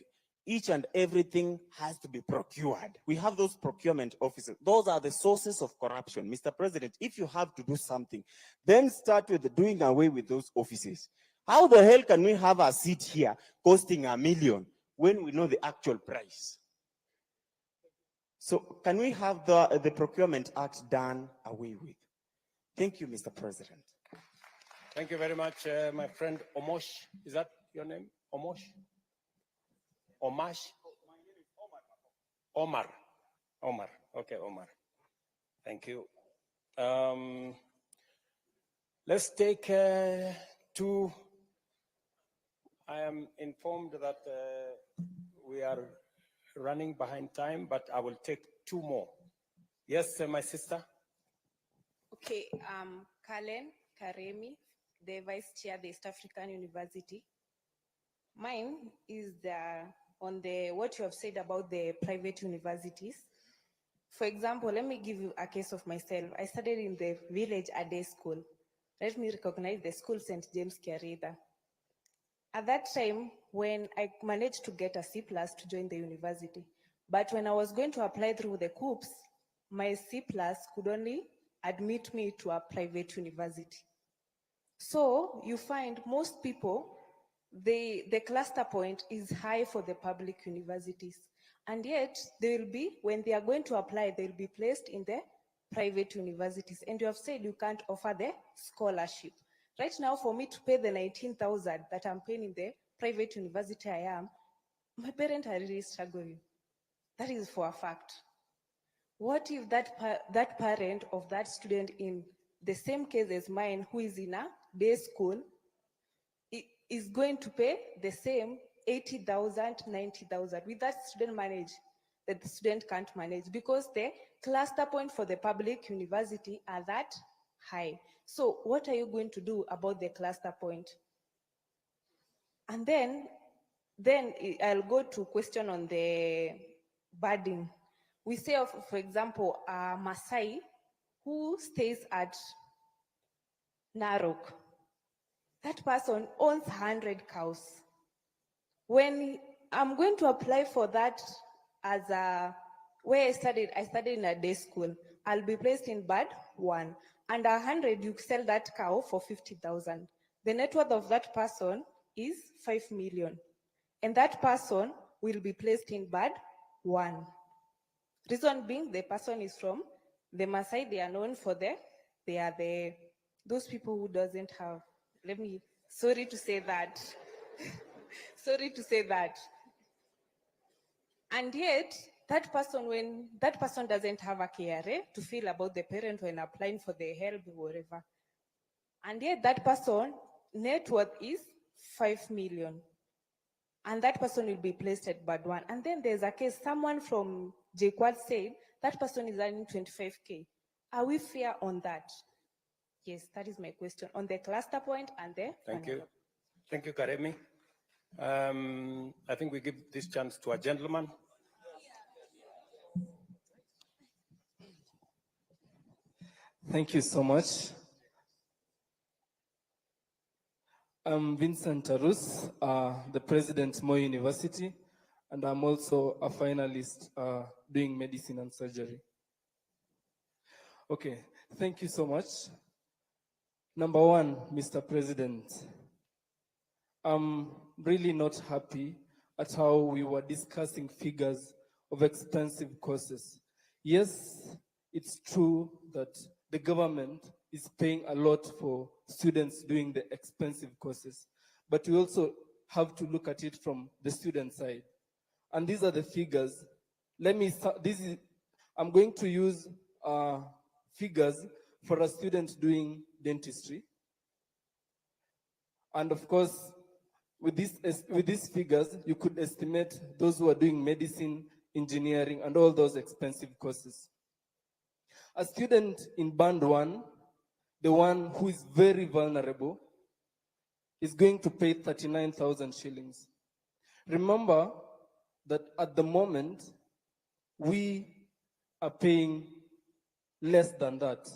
each and everything has to be procured. We have those procurement officers. Those are the sources of corruption. Mr. President, if you have to do something, then start with doing away with those offices. How the hell can we have a seat here costing $1 million when we know the actual price? So can we have the Procurement Act done away with? Thank you, Mr. President. Thank you very much, my friend Omosh. Is that your name? Omosh? Omash? Omar. Omar. Okay, Omar. Thank you. Let's take two. I am informed that we are running behind time, but I will take two more. Yes, my sister. Okay, Kalen Karemi, the Vice Chair, the East African University. Mine is on what you have said about the private universities. For example, let me give you a case of myself. I studied in the village a day school. Let me recognize the school St. James Kiarida. At that time, when I managed to get a C+ to join the university, but when I was going to apply through the COOPS, my C+ could only admit me to a private university. So you find most people, the cluster point is high for the public universities. And yet they will be, when they are going to apply, they'll be placed in the private universities. And you have said you can't offer the scholarship. Right now, for me to pay the 19,000 that I'm paying in the private university I am, my parents are really struggling. That is for a fact. What if that parent of that student in the same case as mine, who is in a day school, is going to pay the same 80,000, 90,000? With that student manage, that the student can't manage because the cluster point for the public university are that high. So what are you going to do about the cluster point? And then I'll go to question on the burden. We say, for example, a Maasai who stays at Narok. That person owns 100 cows. When I'm going to apply for that as where I studied in a day school, I'll be placed in band 1. And 100, you sell that cow for 50,000. The net worth of that person is 5 million. And that person will be placed in band 1. Reason being, the person is from the Maasai. They are known for those people who doesn't have, sorry to say that. Sorry to say that. And yet, when that person doesn't have a KRA to feel about the parent when applying for the help or whatever. And yet that person net worth is 5 million. And that person will be placed at band 1. And then there's a case, someone from JQuad said that person is earning 25K. Are we fair on that? Yes, that is my question on the cluster point and the. Thank you. Thank you, Karemi. I think we give this chance to a gentleman. Thank you so much. I'm Vincent Tarus, the president Moi University, and I'm also a finalist doing medicine and surgery. Okay, thank you so much. Number one, Mr. President, I'm really not happy at how we were discussing figures of expensive courses. Yes, it's true that the government is paying a lot for students doing the expensive courses, but we also have to look at it from the student side. And these are the figures. I'm going to use figures for a student doing dentistry. And of course, with these figures, you could estimate those who are doing medicine, engineering, and all those expensive courses. A student in band 1, the one who is very vulnerable, is going to pay 39,000 shillings. Remember that at the moment, we are paying less than that.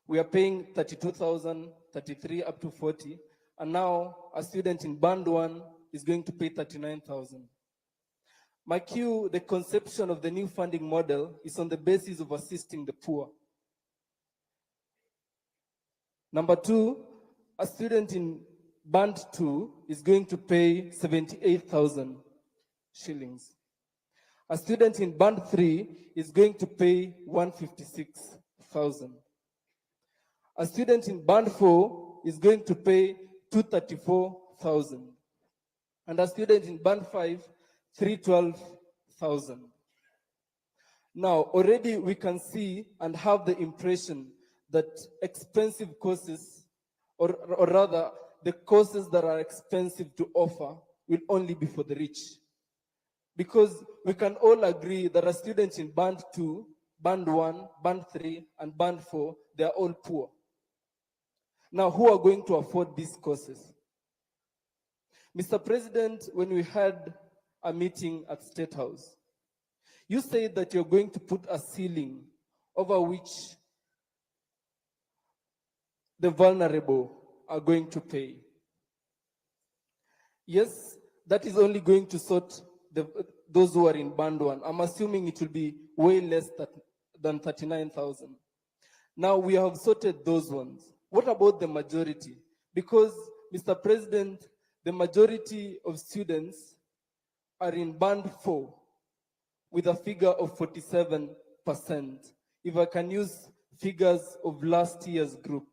We are paying 32,000, 33 up to 40, and now a student in band 1 is going to pay 39,000. My cue, the conception of the new funding model is on the basis of assisting the poor. Number 2, a student in band 2 is going to pay 78,000 shillings. A student in band 3 is going to pay 156,000. A student in band 4 is going to pay 234,000. And a student in band 5, 312,000. Now, already we can see and have the impression that expensive courses, or rather, the courses that are expensive to offer will only be for the rich. Because we can all agree that a student in band 2, band 1, band 3, and band 4, they are all poor. Now, who are going to afford these courses? Mr. President, when we had a meeting at State House, you said that you're going to put a ceiling over which the vulnerable are going to pay. Yes, that is only going to sort those who are in band 1. I'm assuming it will be way less than 39,000. Now we have sorted those ones. What about the majority? Because, Mr. President, the majority of students are in band 4 with a figure of 47%. If I can use figures of last year's group.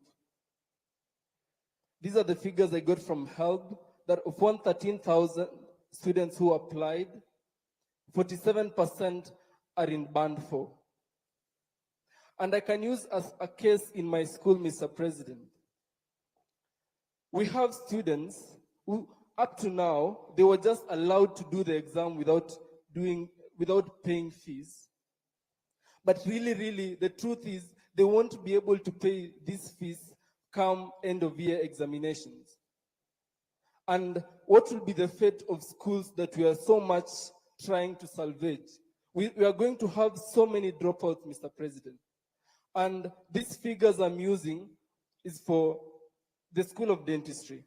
These are the figures I got from HELB, that of 113,000 students who applied, 47% are in band 4. And I can use as a case in my school, Mr. President. We have students who, up to now, they were just allowed to do the exam without paying fees. But really, the truth is, they won't be able to pay these fees come end of year examinations. And what will be the fate of schools that we are so much trying to salvage? We are going to have so many dropouts, Mr. President. And these figures I'm using is for the School of Dentistry.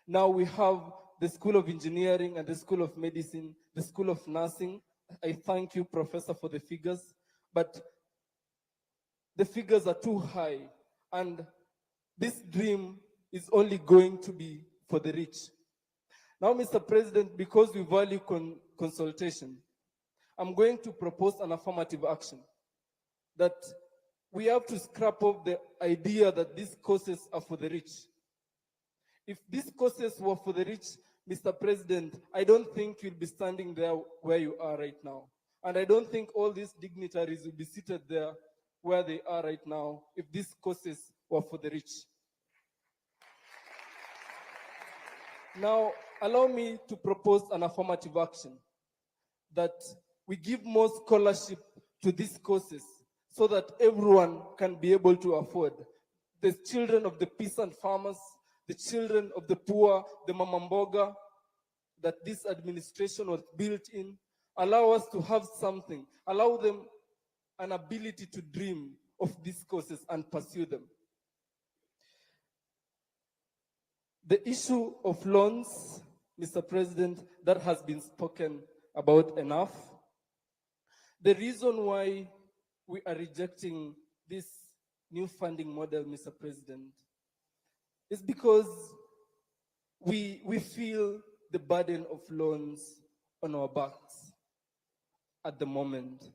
Now we have the School of Engineering and the School of Medicine, the School of Nursing. I thank you, Professor, for the figures, but the figures are too high, and this dream is only going to be for the rich. Now, Mr. President, because we value consultation, I'm going to propose an affirmative action that we have to scrap off the idea that these courses are for the rich. If these courses were for the rich, Mr. President, I don't think you'll be standing there where you are right now. And I don't think all these dignitaries will be seated there where they are right now if these courses were for the rich. Now, allow me to propose an affirmative action that we give more scholarship to these courses so that everyone can be able to afford. The children of the peasant farmers, the children of the poor, the mamamboga, that this administration was built in, allow us to have something, allow them an ability to dream of these courses and pursue them. The issue of loans, Mr. President, that has been spoken about enough. The reason why we are rejecting this new funding model, Mr. President, is because we feel the burden of loans on our backs at the moment.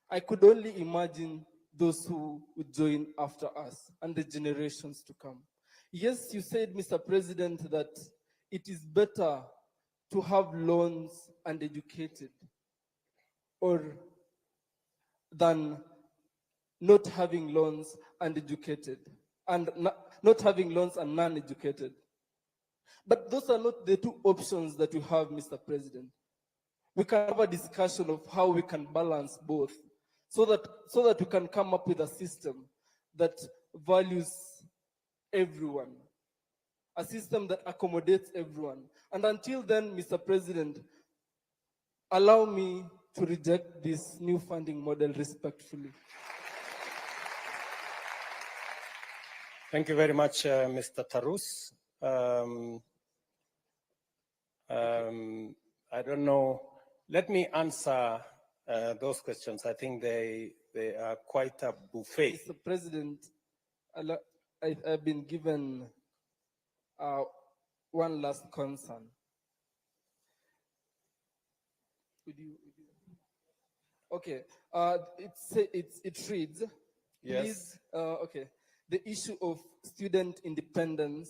I could only imagine those who would join after us and the generations to come. Yes, you said, Mr. President, that it is better to have loans and educated or than not having loans and educated and not having loans and non-educated. But those are not the two options that we have, Mr. President. We can have a discussion of how we can balance both so that we can come up with a system that values everyone, a system that accommodates everyone. And until then, Mr. President, allow me to reject this new funding model respectfully. Thank you very much, Mr. Tarus. I don't know. Let me answer those questions. I think they are quite a buffet. Mr. President, I've been given one last concern. Okay, it reads, Yes. please, okay, the issue of student independence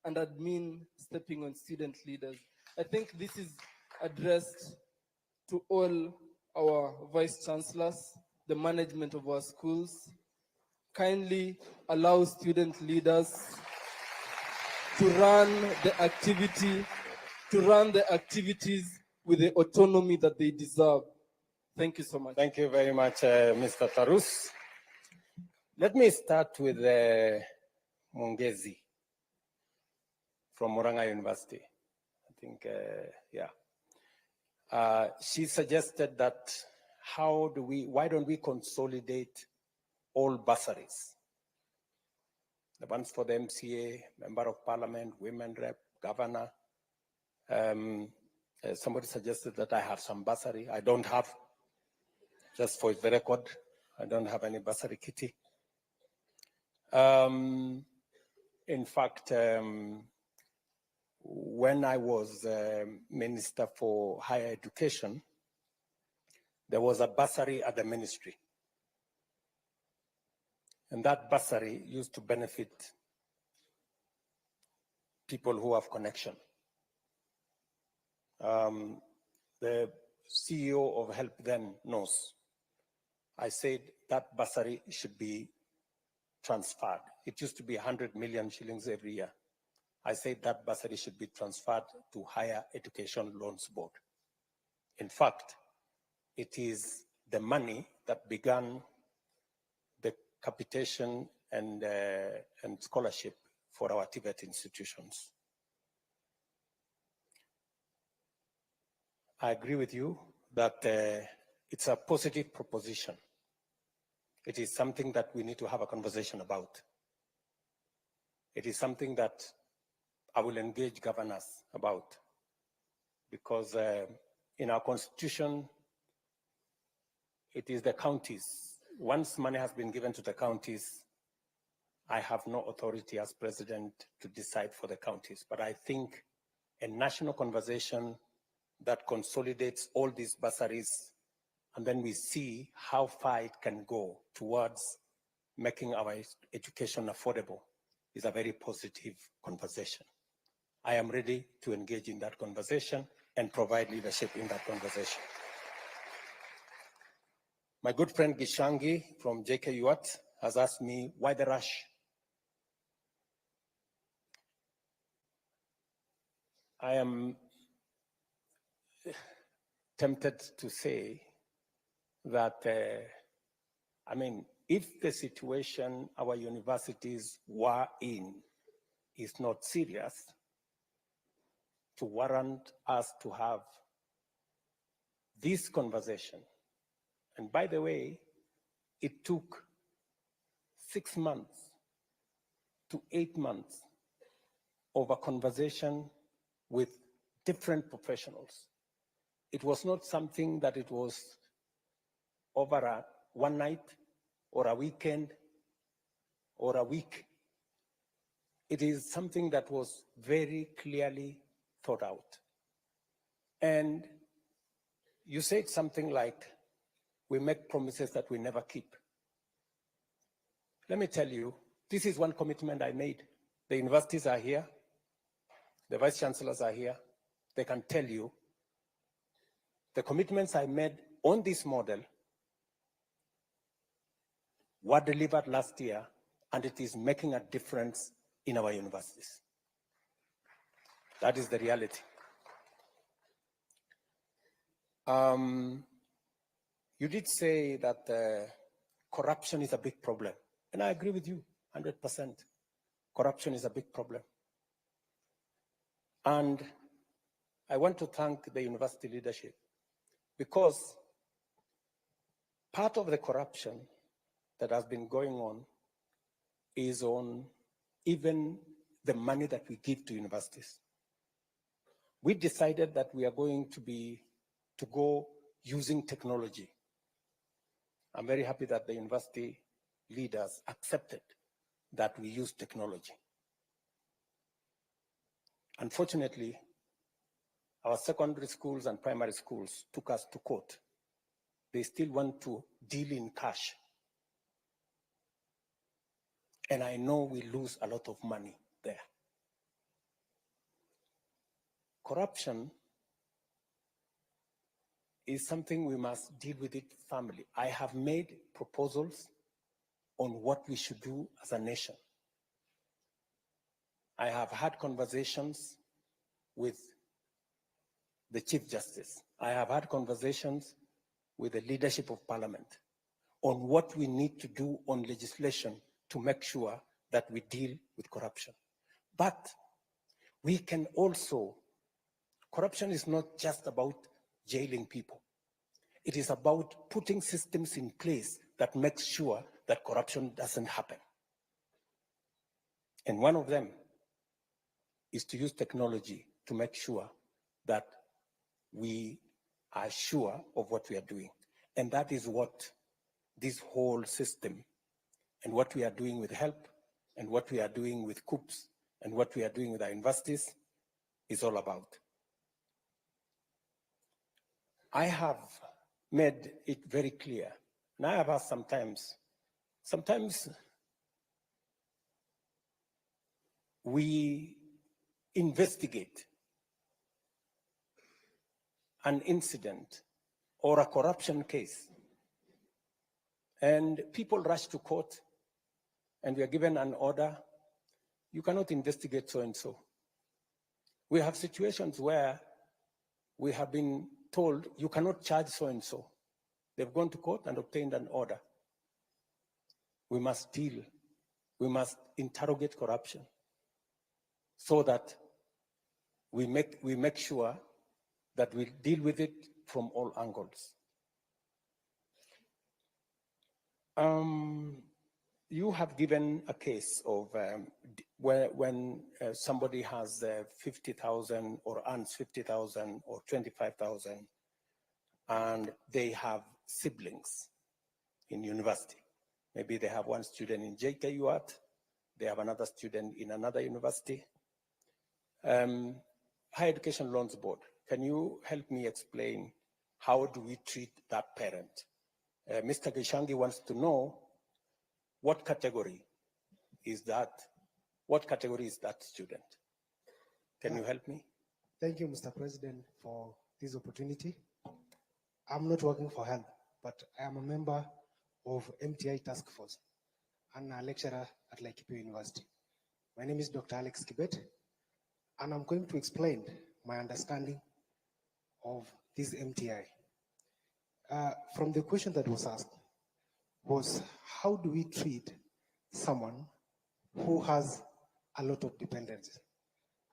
and admin stepping on student leaders. I think this is addressed to all our vice chancellors, the management of our schools. Kindly allow student leaders to run the activities with the autonomy that they deserve. Thank you so much. Thank you very much, Mr. Tarus. Let me start with Mungezi from Murang'a University. I think, she suggested that why don't we consolidate all bursaries? The ones for the MCA, Member of Parliament, Women Rep, Governor. Somebody suggested that I have some bursary. I don't have, just for the record, I don't have any bursary kitty. In fact, when I was Minister for Higher Education, there was a bursary at the ministry. And that bursary used to benefit people who have connection. The CEO of Help then knows. I said that bursary should be transferred. It used to be 100 million shillings every year. I said that bursary should be transferred to Higher Education Loans Board. In fact, it is the money that began the capitation and scholarship for our TVET institutions. I agree with you that it's a positive proposition. It is something that we need to have a conversation about. It is something that I will engage governors about, because in our constitution, it is the counties. Once money has been given to the counties, I have no authority as president to decide for the counties. But I think a national conversation that consolidates all these bursaries, and then we see how far it can go towards making our education affordable, is a very positive conversation. I am ready to engage in that conversation and provide leadership in that conversation. My good friend Gishangi from JKUAT has asked me, why the rush? I am tempted to say that, if the situation our universities were in is not serious to warrant us to have this conversation. And by the way, it took 6 months to 8 months of a conversation with different professionals. It was not something that it was over one night or a weekend or a week. it is something that was very clearly thought out. And you said something like, we make promises that we never keep. Let me tell you, this is one commitment I made. The universities are here, the vice chancellors are here. They can tell you the commitments I made on this model were delivered last year, and it is making a difference in our universities. That is the reality. You did say that corruption is a big problem, and I agree with you 100%. Corruption is a big problem. And I want to thank the university leadership, because part of the corruption that has been going on is on even the money that we give to universities. We decided that we are going to go using technology. I'm very happy that the university leaders accepted that we use technology. Unfortunately, our secondary schools and primary schools took us to court. They still want to deal in cash. And I know we lose a lot of money there. Corruption is something we must deal with it firmly. I have made proposals on what we should do as a nation. I have had conversations with the Chief Justice. I have had conversations with the leadership of Parliament on what we need to do on legislation to make sure that we deal with corruption. But we can also, corruption is not just about jailing people. It is about putting systems in place that make sure that corruption doesn't happen. And one of them is to use technology to make sure that we are sure of what we are doing. And that is what this whole system and what we are doing with HELP and what we are doing with COOPS and what we are doing with our universities is all about. I have made it very clear, and I have asked sometimes we investigate an incident or a corruption case, and people rush to court, and we are given an order, you cannot investigate so-and-so. We have situations where we have been told you cannot charge so-and-so. They've gone to court and obtained an order. We must interrogate corruption so that we make sure that we deal with it from all angles. You have given a case of when somebody has 50,000 or earns 50,000 or 25,000, and they have siblings in university. Maybe they have one student in JKUAT, they have another student in another university. Higher Education Loans Board, can you help me explain how do we treat that parent? Mr. Gishangi wants to know what category is that? What category is that student? Can you help me? Thank you, Mr. President, for this opportunity. I'm not working for HELP, but I am a member of MTI Task Force and a lecturer at Laikipia University. My name is Dr. Alex Kibet, and I'm going to explain my understanding of this MTI. From the question that was asked was, how do we treat someone who has a lot of dependencies?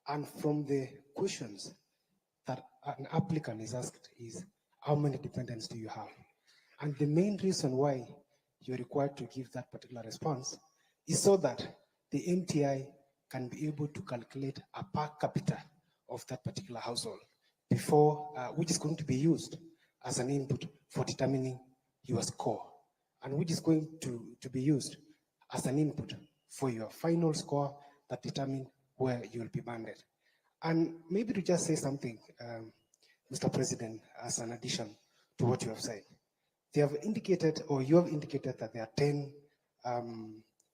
And from the questions that an applicant is asked is, how many dependents do you have? And the main reason why you're required to give that particular response is so that the MTI can be able to calculate a per capita of that particular household before, which is going to be used as an input for determining your score, and which is going to be used as an input for your final score that determine where you will be banded. And maybe to just say something, Mr. President, as an addition to what you have said, they have indicated, or you have indicated, that there are 10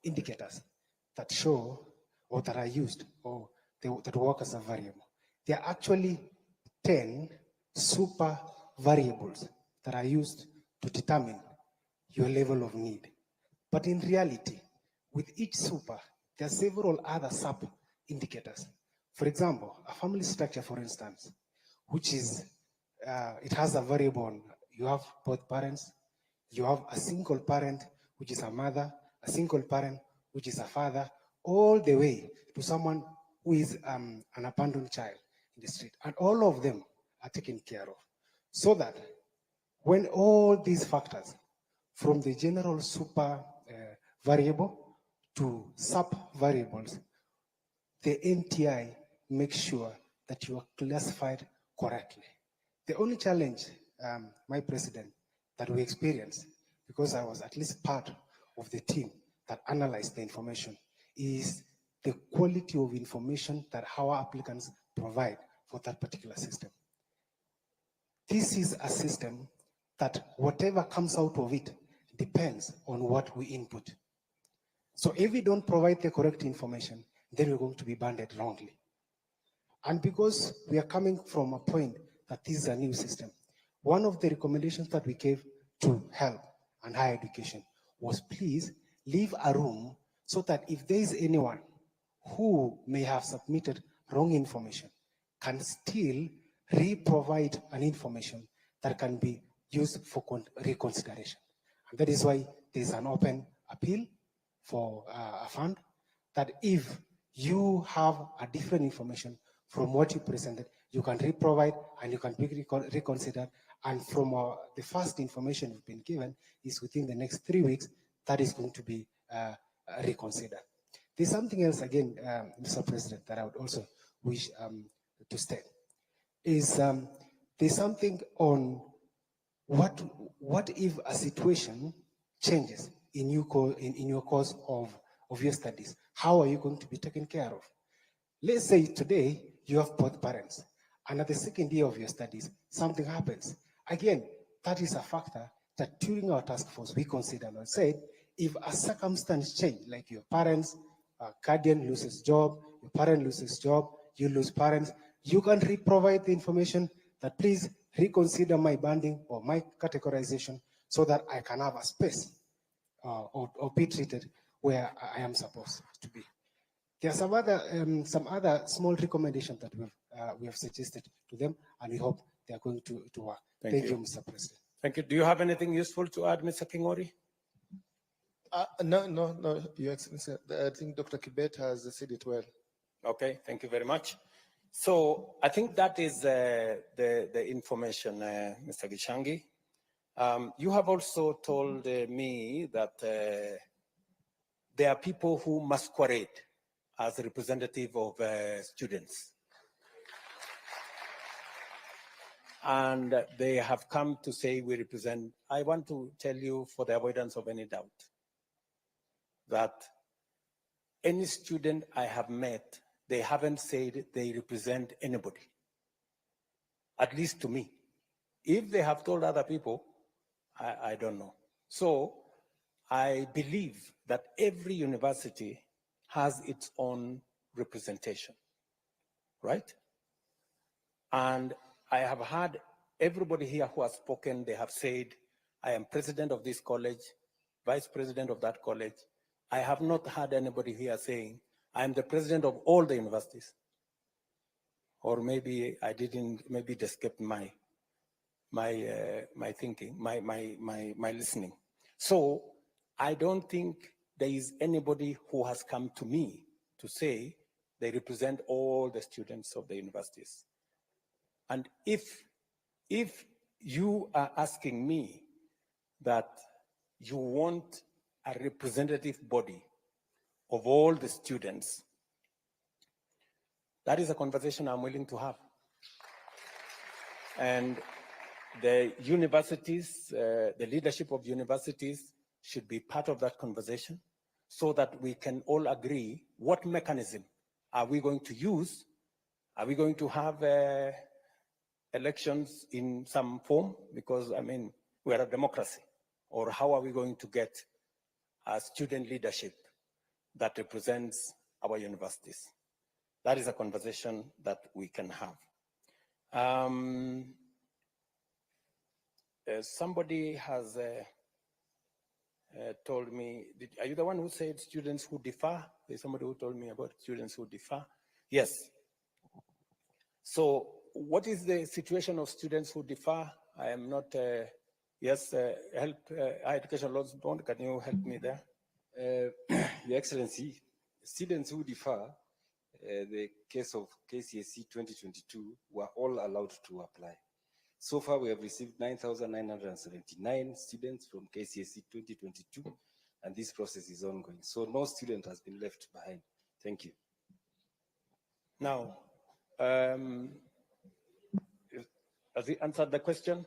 indicators that show or that are used or that work as a variable. There are actually 10 super variables that are used to determine your level of need. But in reality, with each super, there are several other sub indicators. For example, a family structure, for instance, which is, it has a variable on, you have both parents, you have a single parent, which is a mother, a single parent, which is a father, all the way to someone who is an abandoned child in the street. And all of them are taken care of. So that when all these factors, from the general super variable to sub variables, the NTI makes sure that you are classified correctly. The only challenge, my president, that we experience, because I was at least part of the team that analyzed the information, is the quality of information that our applicants provide for that particular system. This is a system that whatever comes out of it depends on what we input. So if we don't provide the correct information, then we're going to be banded wrongly. And because we are coming from a point that this is a new system, one of the recommendations that we gave to help and higher education was, please leave a room so that if there is anyone who may have submitted wrong information, can still re-provide an information that can be used for reconsideration. And that is why there is an open appeal for a fund, that if you have a different information from what you presented, you can re-provide and you can be reconsidered. And from the first information you've been given is within the next 3 weeks, that is going to be reconsidered. There's something else, again, Mr. President, that I would also wish to state, is there's something on what if a situation changes in your course of your studies? How are you going to be taken care of? Let's say today you have both parents, and at the second year of your studies, something happens. Again, that is a factor that during our task force we considered and said, if a circumstance change, like your parents, guardian loses job, your parent loses job, you lose parents, you can re-provide the information that please reconsider my banding or my categorization so that I can have a space or be treated where I am supposed to be. There are some other small recommendations that we have suggested to them, and we hope they are going to work. Thank you, Mr. President. Thank you. Do you have anything useful to add, Mr. Kingori? No, Your Excellency. I think Dr. Kibet has said it well. Okay, thank you very much. So I think that is the information, Mr. Gishangi. You have also told me that there are people who masquerade as a representative of students. And they have come to say we represent. I want to tell you, for the avoidance of any doubt, that any student I have met, they haven't said they represent anybody, at least to me. If they have told other people, I don't know. So I believe that every university has its own representation, right? And I have heard everybody here who has spoken, they have said, I am president of this college, vice president of that college. I have not heard anybody here saying, I am the president of all the universities. Or maybe I didn't, maybe it escaped my thinking, my listening. So I don't think there is anybody who has come to me to say they represent all the students of the universities. And if you are asking me that you want a representative body of all the students, that is a conversation I'm willing to have. And the universities, the leadership of universities should be part of that conversation so that we can all agree what mechanism are we going to use. Are we going to have elections in some form? Because, I mean, we are a democracy. Or how are we going to get a student leadership that represents our universities? That is a conversation that we can have. Somebody has told me, are you the one who said students who differ? There's somebody who told me about students who differ. Yes. So what is the situation of students who differ? I am not, yes, help, Higher Education Laws Bond, can you help me there? Your Excellency, students who differ, the case of KCSE 2022, were all allowed to apply. So far, we have received 9,979 students from KCSE 2022, and this process is ongoing. So no student has been left behind. Thank you. Now, has he answered the question?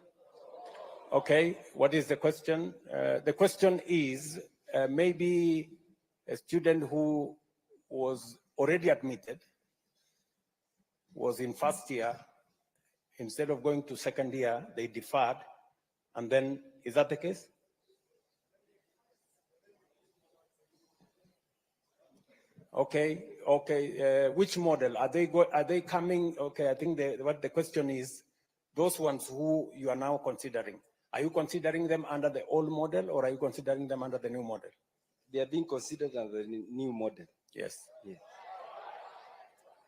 Okay, what is the question? The question is maybe a student who was already admitted, was in first year, instead of going to second year, they deferred, and then, is that the case? Okay, okay. Which model are they? Are they coming? Okay, I think what the question is, those ones who you are now considering, are you considering them under the old model, or are you considering them under the new model? They are being considered under the new model. Yes. Yeah.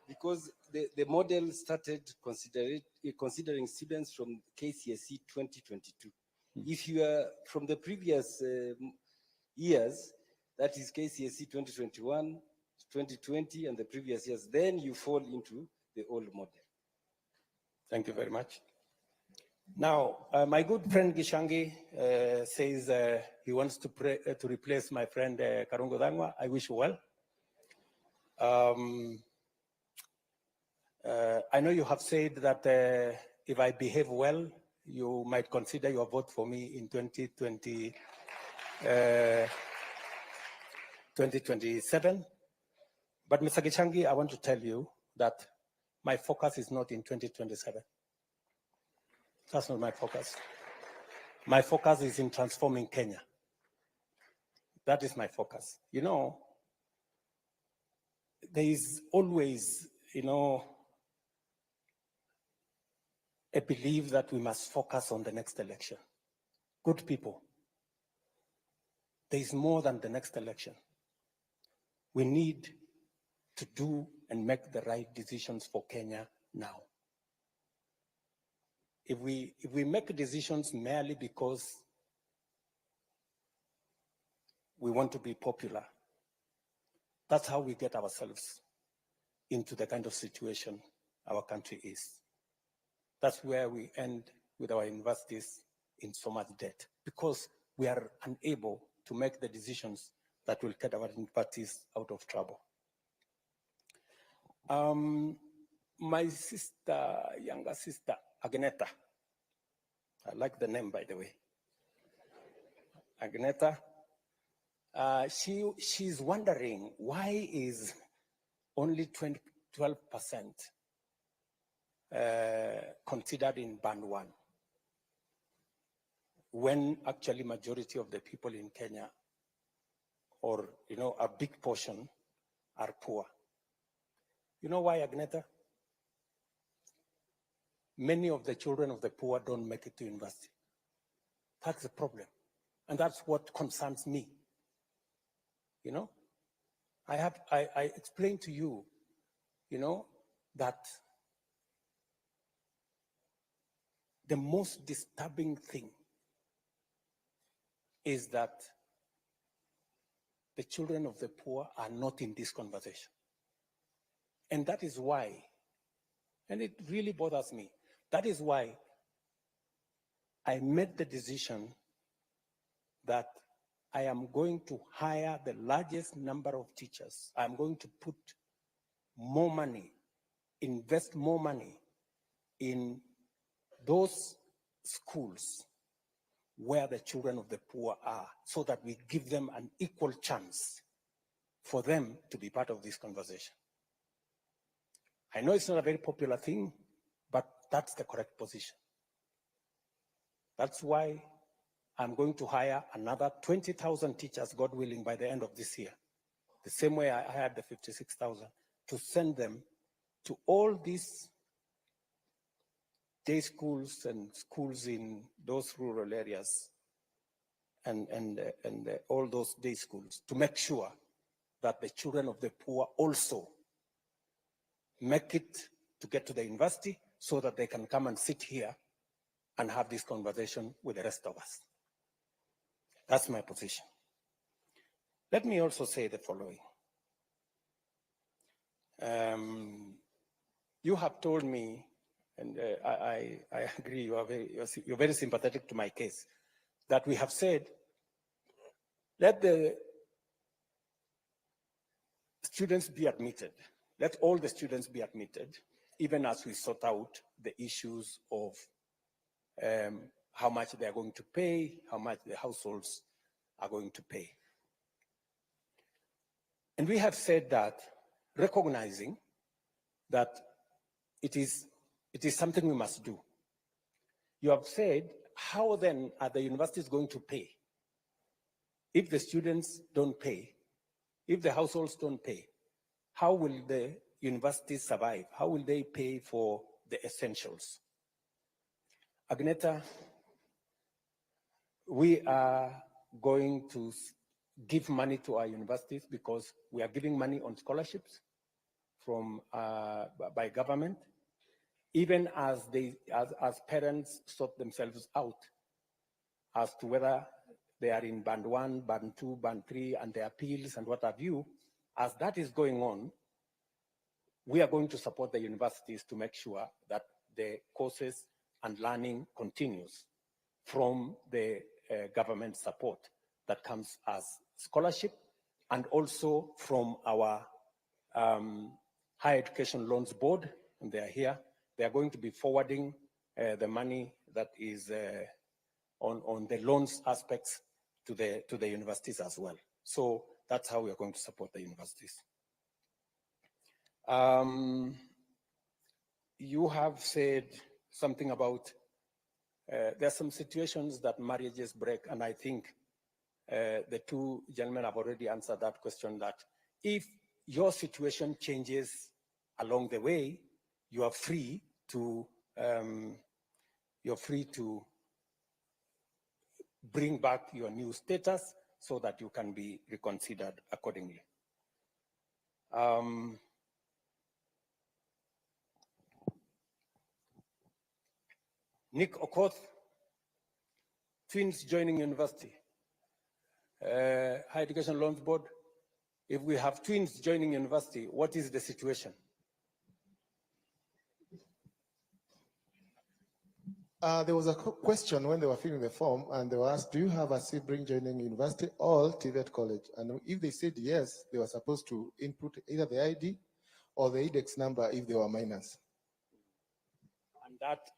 Because the model started considering students from KCSE 2022. If you are from the previous years, that is KCSE 2021, 2020, and the previous years, then you fall into the old model. Thank you very much. Now, my good friend Gishangi says he wants to replace my friend Karungo Dangwa. I wish you well. I know you have said that if I behave well, you might consider your vote for me in 2027. But Mr. Gishangi, I want to tell you that my focus is not in 2027. That's not my focus. My focus is in transforming Kenya. That is my focus. You know, there is always, you know, a belief that we must focus on the next election. Good people, there is more than the next election. We need to do and make the right decisions for Kenya now. If we make decisions merely because we want to be popular, that's how we get ourselves into the kind of situation our country is. That's where we end with our universities in so much debt, because we are unable to make the decisions that will get our universities out of trouble. My sister, younger sister, Agneta, I like the name, by the way. Agneta, she's wondering why is only 12% considered in band 1, when actually majority of the people in Kenya, or you know, a big portion, are poor. You know why, Agneta? Many of the children of the poor don't make it to university. That's the problem. And that's what concerns me. You know, I explained to you, you know, that the most disturbing thing is that the children of the poor are not in this conversation. And that is why, and it really bothers me, that is why I made the decision that I am going to hire the largest number of teachers. I'm going to put more money, invest more money in those schools where the children of the poor are, so that we give them an equal chance for them to be part of this conversation. I know it's not a very popular thing, but that's the correct position. That's why I'm going to hire another 20,000 teachers, God willing, by the end of this year. The same way I hired the 56,000 to send them to all these day schools and schools in those rural areas and all those day schools to make sure that the children of the poor also make it to get to the university so that they can come and sit here and have this conversation with the rest of us. That's my position. Let me also say the following. You have told me, and I agree, you're very sympathetic to my case, that we have said, let the students be admitted. Let all the students be admitted, even as we sort out the issues of how much they are going to pay, how much the households are going to pay. And we have said that, recognizing that it is something we must do. You have said, how then are the universities going to pay? If the students don't pay, if the households don't pay, how will the universities survive? How will they pay for the essentials? Agneta, we are going to give money to our universities because we are giving money on scholarships from by government, even as parents sort themselves out as to whether they are in band 1, band 2, band 3, and the appeals and what have you. As that is going on, we are going to support the universities to make sure that the courses and learning continues from the government support that comes as scholarship, and also from our Higher Education Loans Board, and they are here. They are going to be forwarding the money that is on the loans aspects to the universities as well. So that's how we are going to support the universities. You have said something about there are some situations that marriages break, and I think the two gentlemen have already answered that question, that if your situation changes along the way, you are free to bring back your new status so that you can be reconsidered accordingly. Nick Okoth, twins joining university. Higher Education Loans Board, if we have twins joining university, what is the situation? There was a question when they were filling the form, and they were asked, do you have a sibling joining university or TVET college? And if they said yes, they were supposed to input either the ID or the index number if they were minors.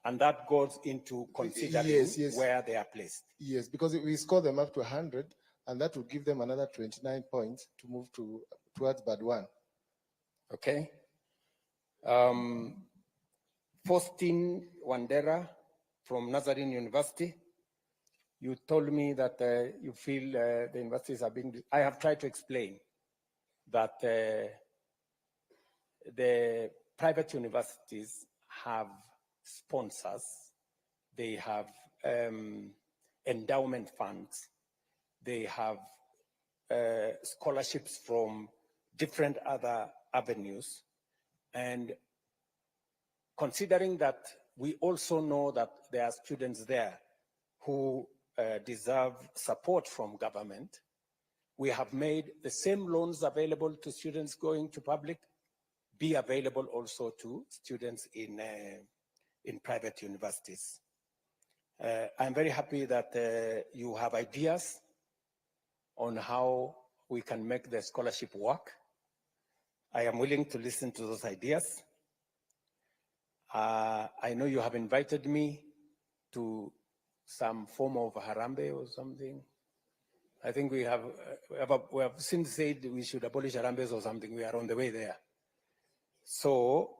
And that goes into considering where they are placed. Yes, because we score them up to 100, and that would give them another 29 points to move towards band 1. Okay. Faustin Wandera from Nazarene University. You told me that you feel the universities are being, I have tried to explain that the private universities have sponsors, they have endowment funds, they have scholarships from different other avenues. And considering that we also know that there are students there who deserve support from government, we have made the same loans available to students going to public be available also to students in private universities. I'm very happy that you have ideas on how we can make the scholarship work. I am willing to listen to those ideas. I know you have invited me to some form of harambe or something. I think we have since said we should abolish Harambes or something. We are on the way there. So,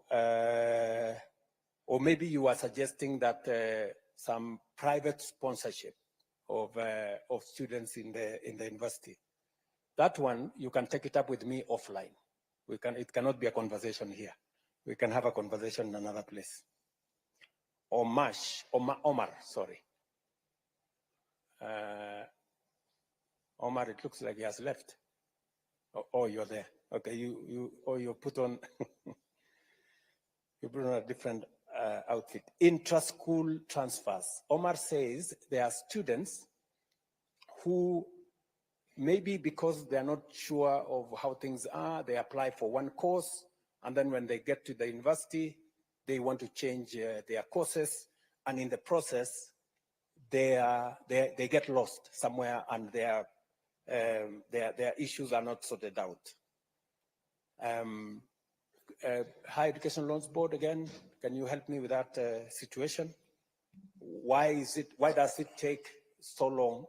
or maybe you are suggesting that some private sponsorship of students in the university. That one, you can take it up with me offline. It cannot be a conversation here. We can have a conversation in another place. Omar, sorry. Omar, it looks like he has left. Oh, you're there. Okay, you put on, you put on a different outfit. Intra-school transfers. Omar says there are students who maybe because they're not sure of how things are, they apply for one course, and then when they get to the university, they want to change their courses, and in the process, they get lost somewhere, and their issues are not sorted out. Higher Education Loans Board, again, can you help me with that situation? Why does it take so long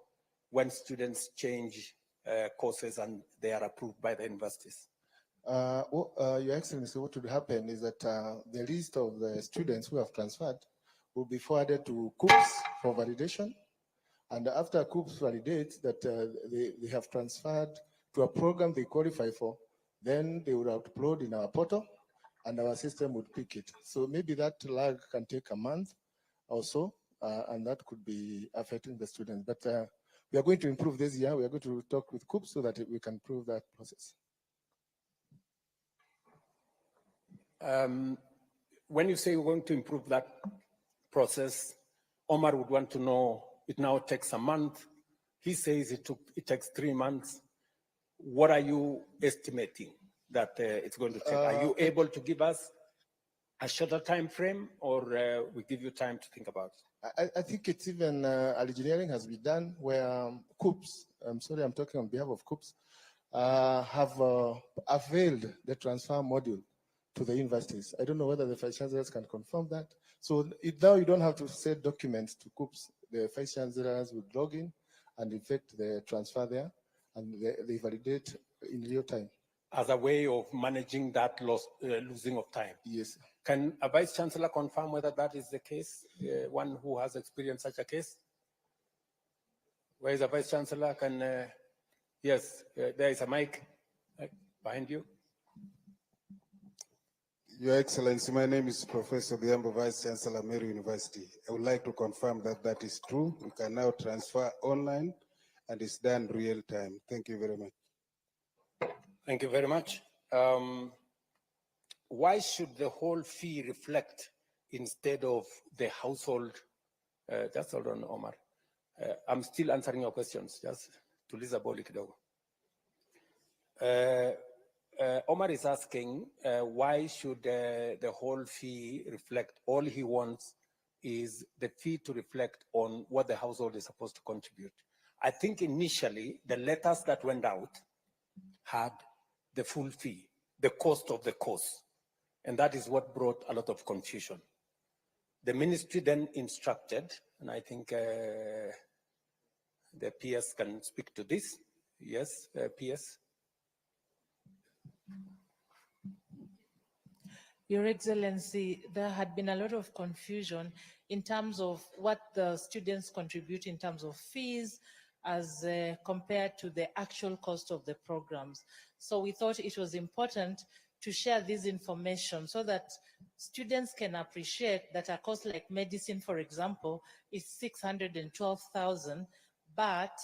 when students change courses and they are approved by the universities? Your Excellency, what would happen is that the list of the students who have transferred will be forwarded to COOPS for validation. And after COOPS validates that they have transferred to a program they qualify for, then they would upload in our portal and our system would pick it. So maybe that lag can take a month or so, and that could be affecting the students. But we are going to improve this year. We are going to talk with COOPS so that we can improve that process. When you say we're going to improve that process, Omar would want to know, it now takes a month. He says it takes 3 months. What are you estimating that it's going to take? Are you able to give us a shorter time frame, or we give you time to think about it? I think it's even engineering has been done where COOPS, I'm sorry, I'm talking on behalf of COOPS, have availed the transfer module to the universities. I don't know whether the vice chancellors can confirm that. So now you don't have to send documents to COOPS. The vice chancellors would log in and effect the transfer there, and they validate in real time. As a way of managing that losing of time? Yes. Can a vice chancellor confirm whether that is the case? One who has experienced such a case? Where is the vice chancellor? Yes, there is a mic behind you. Your Excellency, my name is Professor Biambo, Vice Chancellor, Mary University. I would like to confirm that that is true. We can now transfer online and it's done real time. Thank you very much. Thank you very much. Why should the whole fee reflect instead of the household? Just hold on, Omar. I'm still answering your questions, just to Lisa Boli kidogo. Omar is asking, why should the whole fee reflect? All he wants is the fee to reflect on what the household is supposed to contribute. I think initially the letters that went out had the full fee, the cost of the course. And that is what brought a lot of confusion. The ministry then instructed, and I think the PS can speak to this. Yes, PS. Your Excellency, there had been a lot of confusion in terms of what the students contribute in terms of fees as compared to the actual cost of the programs. So we thought it was important to share this information so that students can appreciate that a course like medicine, for example, is 612,000, but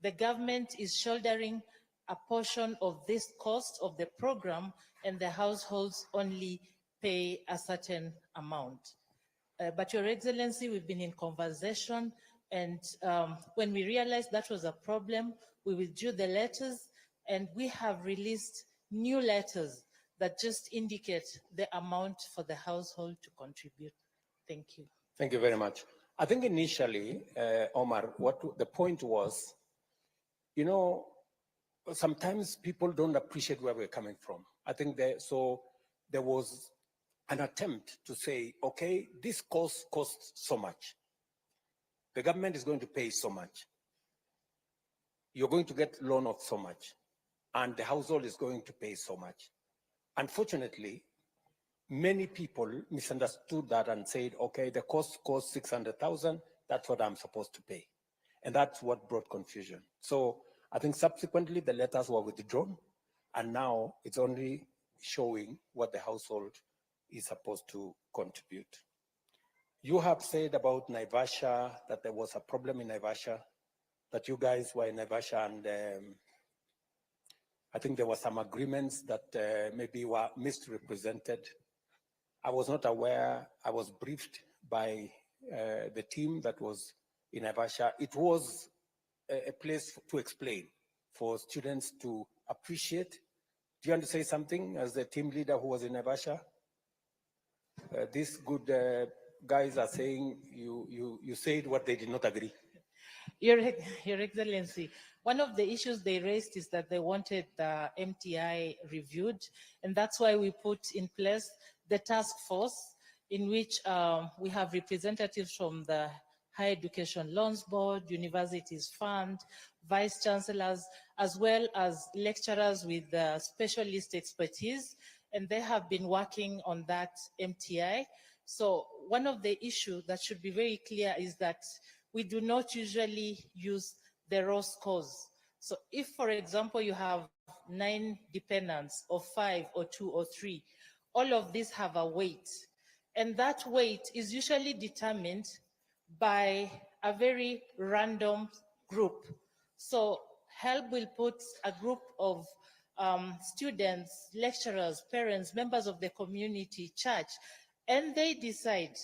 the government is shouldering a portion of this cost of the program and the households only pay a certain amount. But Your Excellency, we've been in conversation, and when we realized that was a problem, we withdrew the letters, and we have released new letters that just indicate the amount for the household to contribute. Thank you. Thank you very much. I think initially, Omar, what the point was, you know, sometimes people don't appreciate where we're coming from. I think so there was an attempt to say, okay, this course costs so much. The government is going to pay so much. you're going to get loan of so much, and the household is going to pay so much. Unfortunately, many people misunderstood that and said, okay, the cost costs 600,000, that's what I'm supposed to pay. And that's what brought confusion. So I think subsequently the letters were withdrawn, and now it's only showing what the household is supposed to contribute. You have said about Naivasha that there was a problem in Naivasha, that you guys were in Naivasha, and I think there were some agreements that maybe were misrepresented. I was not aware. I was briefed by the team that was in Naivasha. It was a place to explain, for students to appreciate. Do you want to say something as the team leader who was in Naivasha? These good guys are saying you said what they did not agree. Your Excellency, one of the issues they raised is that they wanted the MTI reviewed, and that's why we put in place the task force in which we have representatives from the Higher Education Loans Board, Universities Fund, Vice Chancellors, as well as lecturers with specialist expertise, and they have been working on that MTI. So one of the issues that should be very clear is that we do not usually use the raw scores. So if, for example, you have 9 dependents, or 5, or 2, or 3, all of these have a weight. And that weight is usually determined by a very random group. So HELP will put a group of students, lecturers, parents, members of the community, church, and they decide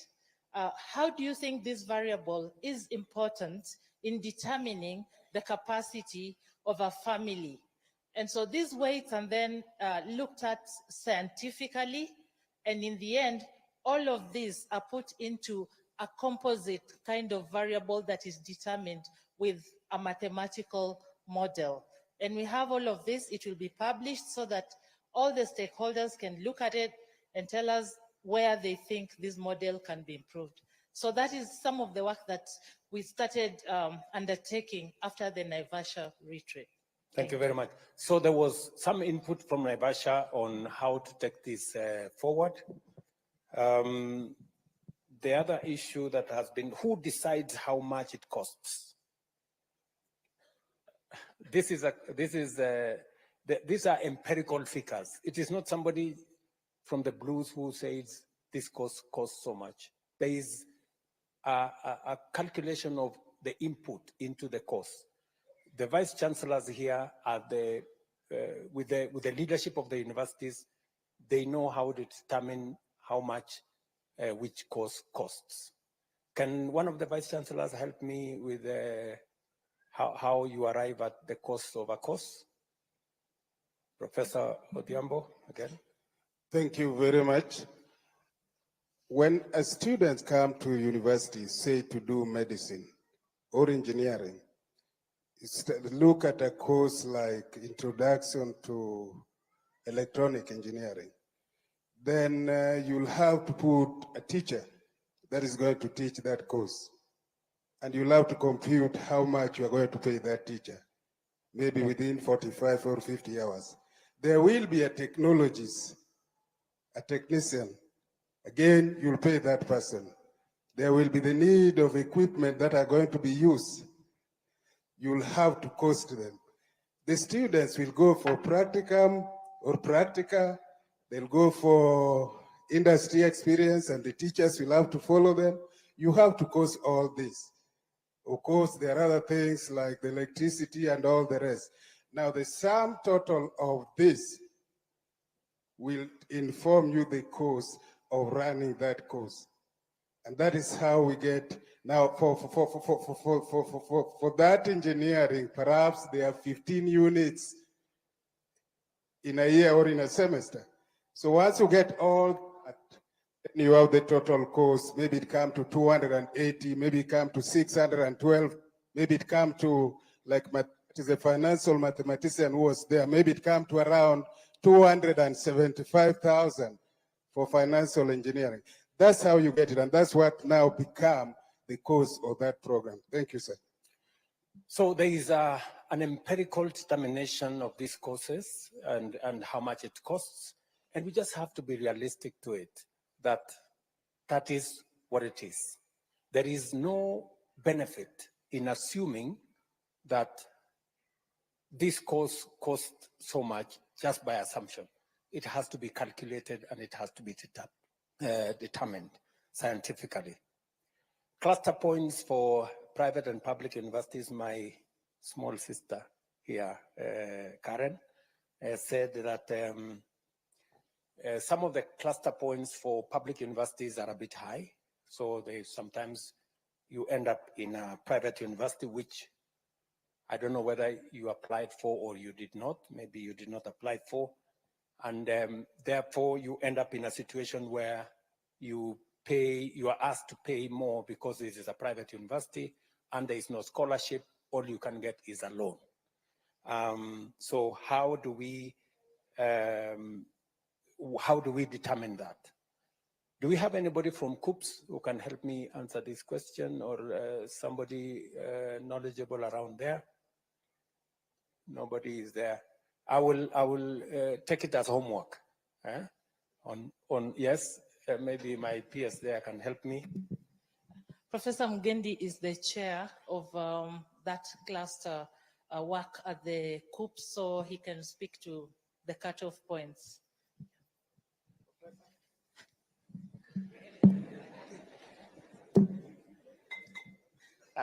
how do you think this variable is important in determining the capacity of a family? And so these weights are then looked at scientifically, and in the end, all of these are put into a composite kind of variable that is determined with a mathematical model. And we have all of this. It will be published so that all the stakeholders can look at it and tell us where they think this model can be improved. So that is some of the work that we started undertaking after the Naivasha retreat. Thank you very much. So there was some input from Naivasha on how to take this forward. The other issue that has been, who decides how much it costs? These are empirical figures. It is not somebody from the blues who says this costs so much. There is a calculation of the input into the cost. The vice chancellors here are with the leadership of the universities. They know how to determine how much which course costs. Can one of the vice chancellors help me with how you arrive at the cost of a course? Professor Odhiambo, again. Thank you very much. When a student comes to university, say to do medicine or engineering, look at a course like Introduction to Electronic Engineering, then you'll have to put a teacher that is going to teach that course. And you'll have to compute how much you are going to pay that teacher, maybe within 45 or 50 hours. There will be a technologist, a technician. Again, you'll pay that person. There will be the need of equipment that are going to be used. You'll have to cost them. The students will go for practicum or practica. They'll go for industry experience, and the teachers will have to follow them. You have to cost all this. Of course, there are other things like the electricity and all the rest. Now, the sum total of this will inform you the cost of running that course. And that is how we get, now for that engineering, perhaps there are 15 units in a year or in a semester. So once you get all that, you have the total cost. Maybe it comes to 280, maybe it comes to 612, maybe it comes to, like it is a financial mathematician who was there, maybe it comes to around 275,000 for financial engineering. That's how you get it, and that's what now become the cost of that program. Thank you, sir. So there is a an empirical determination of these courses and how much it costs. And we just have to be realistic to it, that that is what it is. There is no benefit in assuming that this course costs so much just by assumption. It has to be calculated and it has to be determined scientifically. Cluster points for private and public universities, my small sister here, Karen, said that some of the cluster points for public universities are a bit high. So sometimes you end up in a private university, which I don't know whether you applied for or you did not. Maybe you did not apply for. And therefore you end up in a situation where you are asked to pay more because this is a private university and there is no scholarship. All you can get is a loan. So how do we determine that? Do we have anybody from COOPS who can help me answer this question, or somebody knowledgeable around there? Nobody is there. I will take it as homework. Yes, maybe my peers there can help me. Professor Mugendi is the chair of that cluster work at the COOPS, so he can speak to the cutoff points.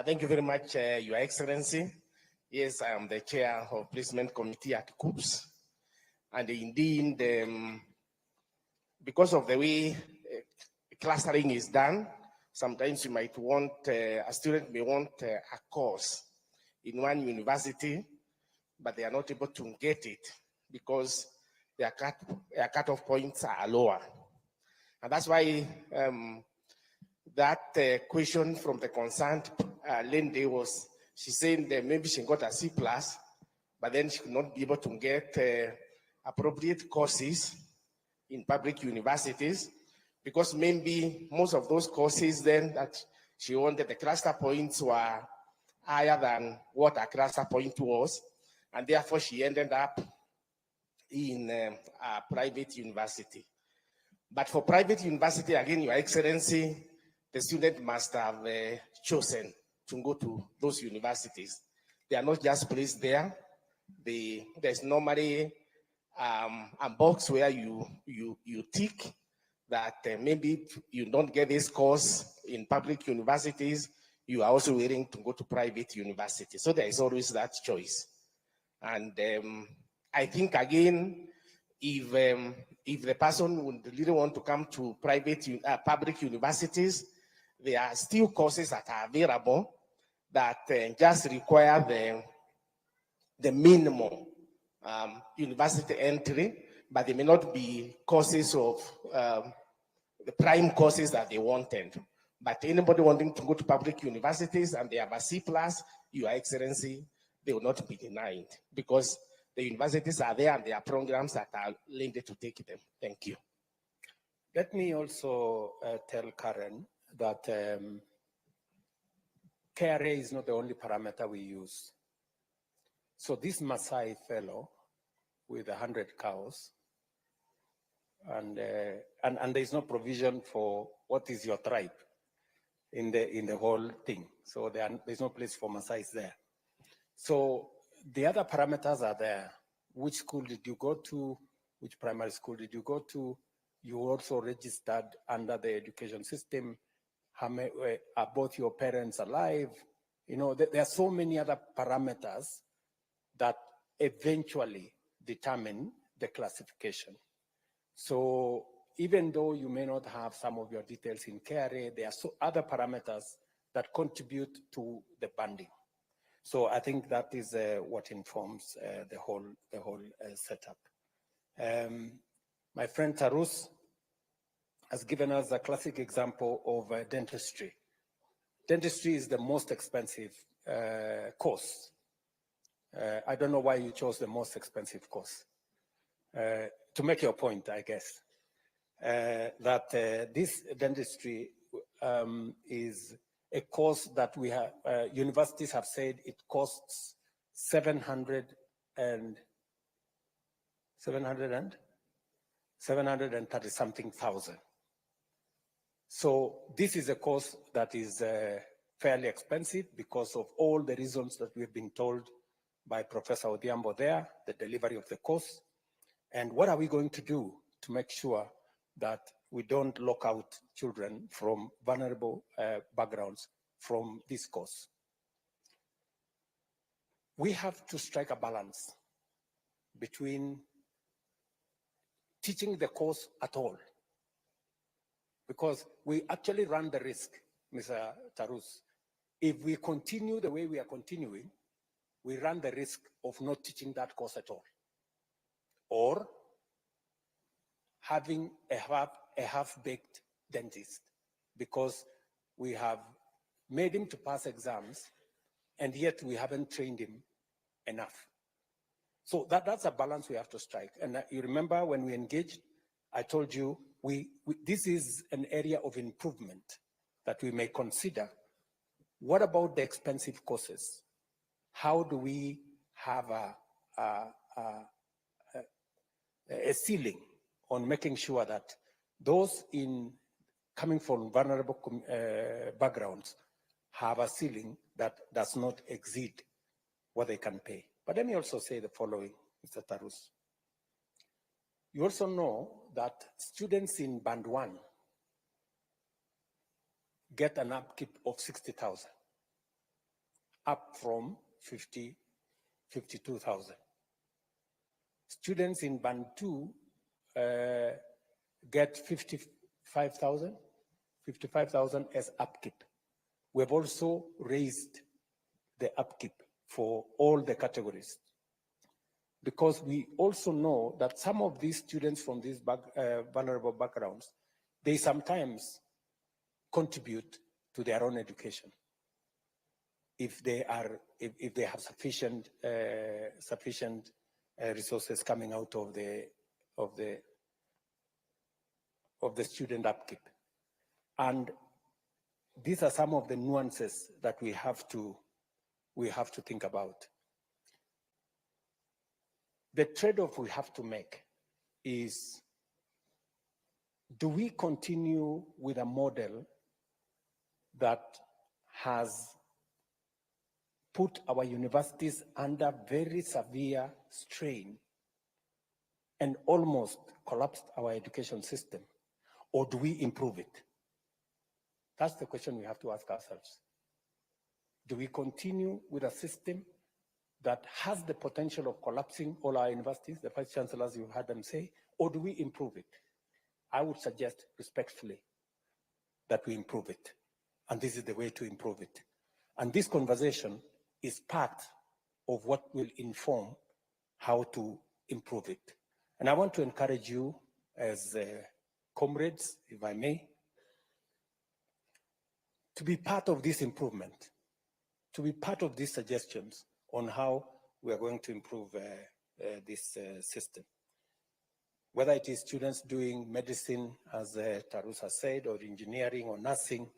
Thank you very much, Your Excellency. Yes, I am the chair of placement committee at COOPS. And indeed, because of the way clustering is done, sometimes you might want, a student may want a course in one university, but they are not able to get it because their cutoff points are lower. And that's why that question from the concerned lady was, she said that maybe she got a C+, but then she could not be able to get appropriate courses in public universities, because maybe most of those courses then that she wanted, the cluster points were higher than what a cluster point was, and therefore she ended up in a private university. But for private university, again, Your Excellency, the student must have chosen to go to those universities. They are not just placed there. There's normally a box where you tick that maybe if you don't get this course in public universities, you are also willing to go to private universities. So there is always that choice. And I think, again, if the person would really want to come to public universities, there are still courses that are available that just require the minimum university entry, but they may not be courses of the prime courses that they wanted. But anybody wanting to go to public universities and they have a C+, Your Excellency, they will not be denied, because the universities are there and there are programs that are linked to take them. Thank you. Let me also tell Karen that KRA is not the only parameter we use. So this Maasai fellow with 100 cows, and there's no provision for what is your tribe in the whole thing. So there's no place for Maasais there. So the other parameters are there. Which school did you go to? Which primary school did you go to? You also registered under the education system. Are both your parents alive? You know, there are so many other parameters that eventually determine the classification. So even though you may not have some of your details in KRA, there are other parameters that contribute to the banding. So I think that is what informs the whole setup. My friend Tarus has given us a classic example of dentistry. Dentistry is the most expensive course. I don't know why you chose the most expensive course. To make your point, I guess, that this dentistry is a course that we have, universities have said it costs 730 something thousand. So this is a course that is fairly expensive because of all the reasons that we've been told by Professor Odhiambo there, the delivery of the course. And what are we going to do to make sure that we don't lock out children from vulnerable backgrounds from this course? We have to strike a balance between teaching the course at all, because we actually run the risk, Mr. Tarus. If we continue the way we are continuing, we run the risk of not teaching that course at all, or having a half-baked dentist, because we have made him to pass exams, and yet we haven't trained him enough. So that's a balance we have to strike. And you remember when we engaged, I told you, this is an area of improvement that we may consider. What about the expensive courses? How do we have a ceiling on making sure that those coming from vulnerable backgrounds have a ceiling that does not exceed what they can pay? But let me also say the following, Mr. Tarus. You also know that students in Band 1 get an upkeep of 60,000, up from 52,000. Students in Band 2 get 55,000 as upkeep. We have also raised the upkeep for all the categories, because we also know that some of these students from these vulnerable backgrounds, they sometimes contribute to their own education if they have sufficient resources coming out of the student upkeep. And these are some of the nuances that we have to think about. The trade-off we have to make is, do we continue with a model that has put our universities under very severe strain and almost collapsed our education system, or do we improve it? That's the question we have to ask ourselves. Do we continue with a system that has the potential of collapsing all our universities, the vice chancellors, you've heard them say, or do we improve it? I would suggest respectfully that we improve it. And this is the way to improve it. And this conversation is part of what will inform how to improve it. And I want to encourage you as comrades, if I may, to be part of this improvement, to be part of these suggestions on how we are going to improve this system. Whether it is students doing medicine, as Tarus has said, or engineering or nursing,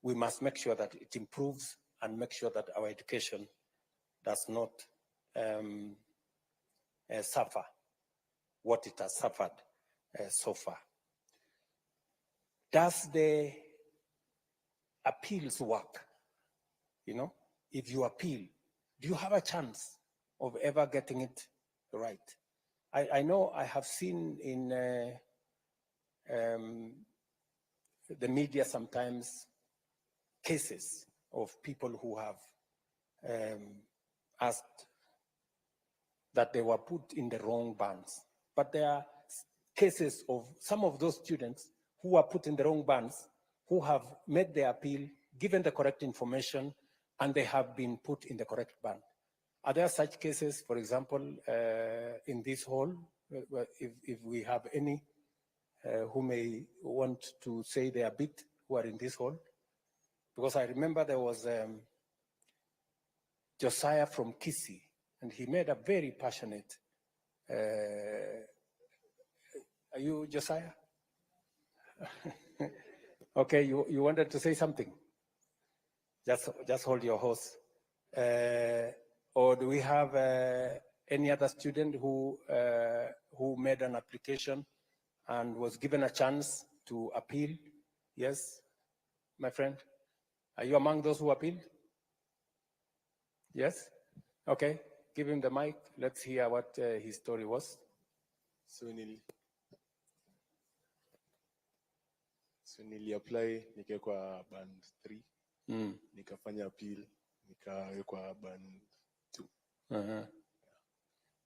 we must make sure that it improves and make sure that our education does not suffer what it has suffered so far. Does the appeals work? You know, if you appeal, do you have a chance of ever getting it right? I know I have seen in the media sometimes cases of people who have asked that they were put in the wrong bands. But there are cases of some of those students who were put in the wrong bands, who have made their appeal, given the correct information, and they have been put in the correct band. Are there such cases, for example, in this hall, if we have any who may want to say their bit who are in this hall? Because I remember there was Josiah from Kisii, and he made a very passionate, are you Josiah? Okay, you wanted to say something? Just hold your horse. Or do we have any other student who made an application and was given a chance to appeal? Yes, my friend? Are you among those who appealed? Yes? Okay, give him the mic. Let's hear what his story was. So nili-apply nikawekwa band 3, nikafanya appeal, nikawekwa band 2.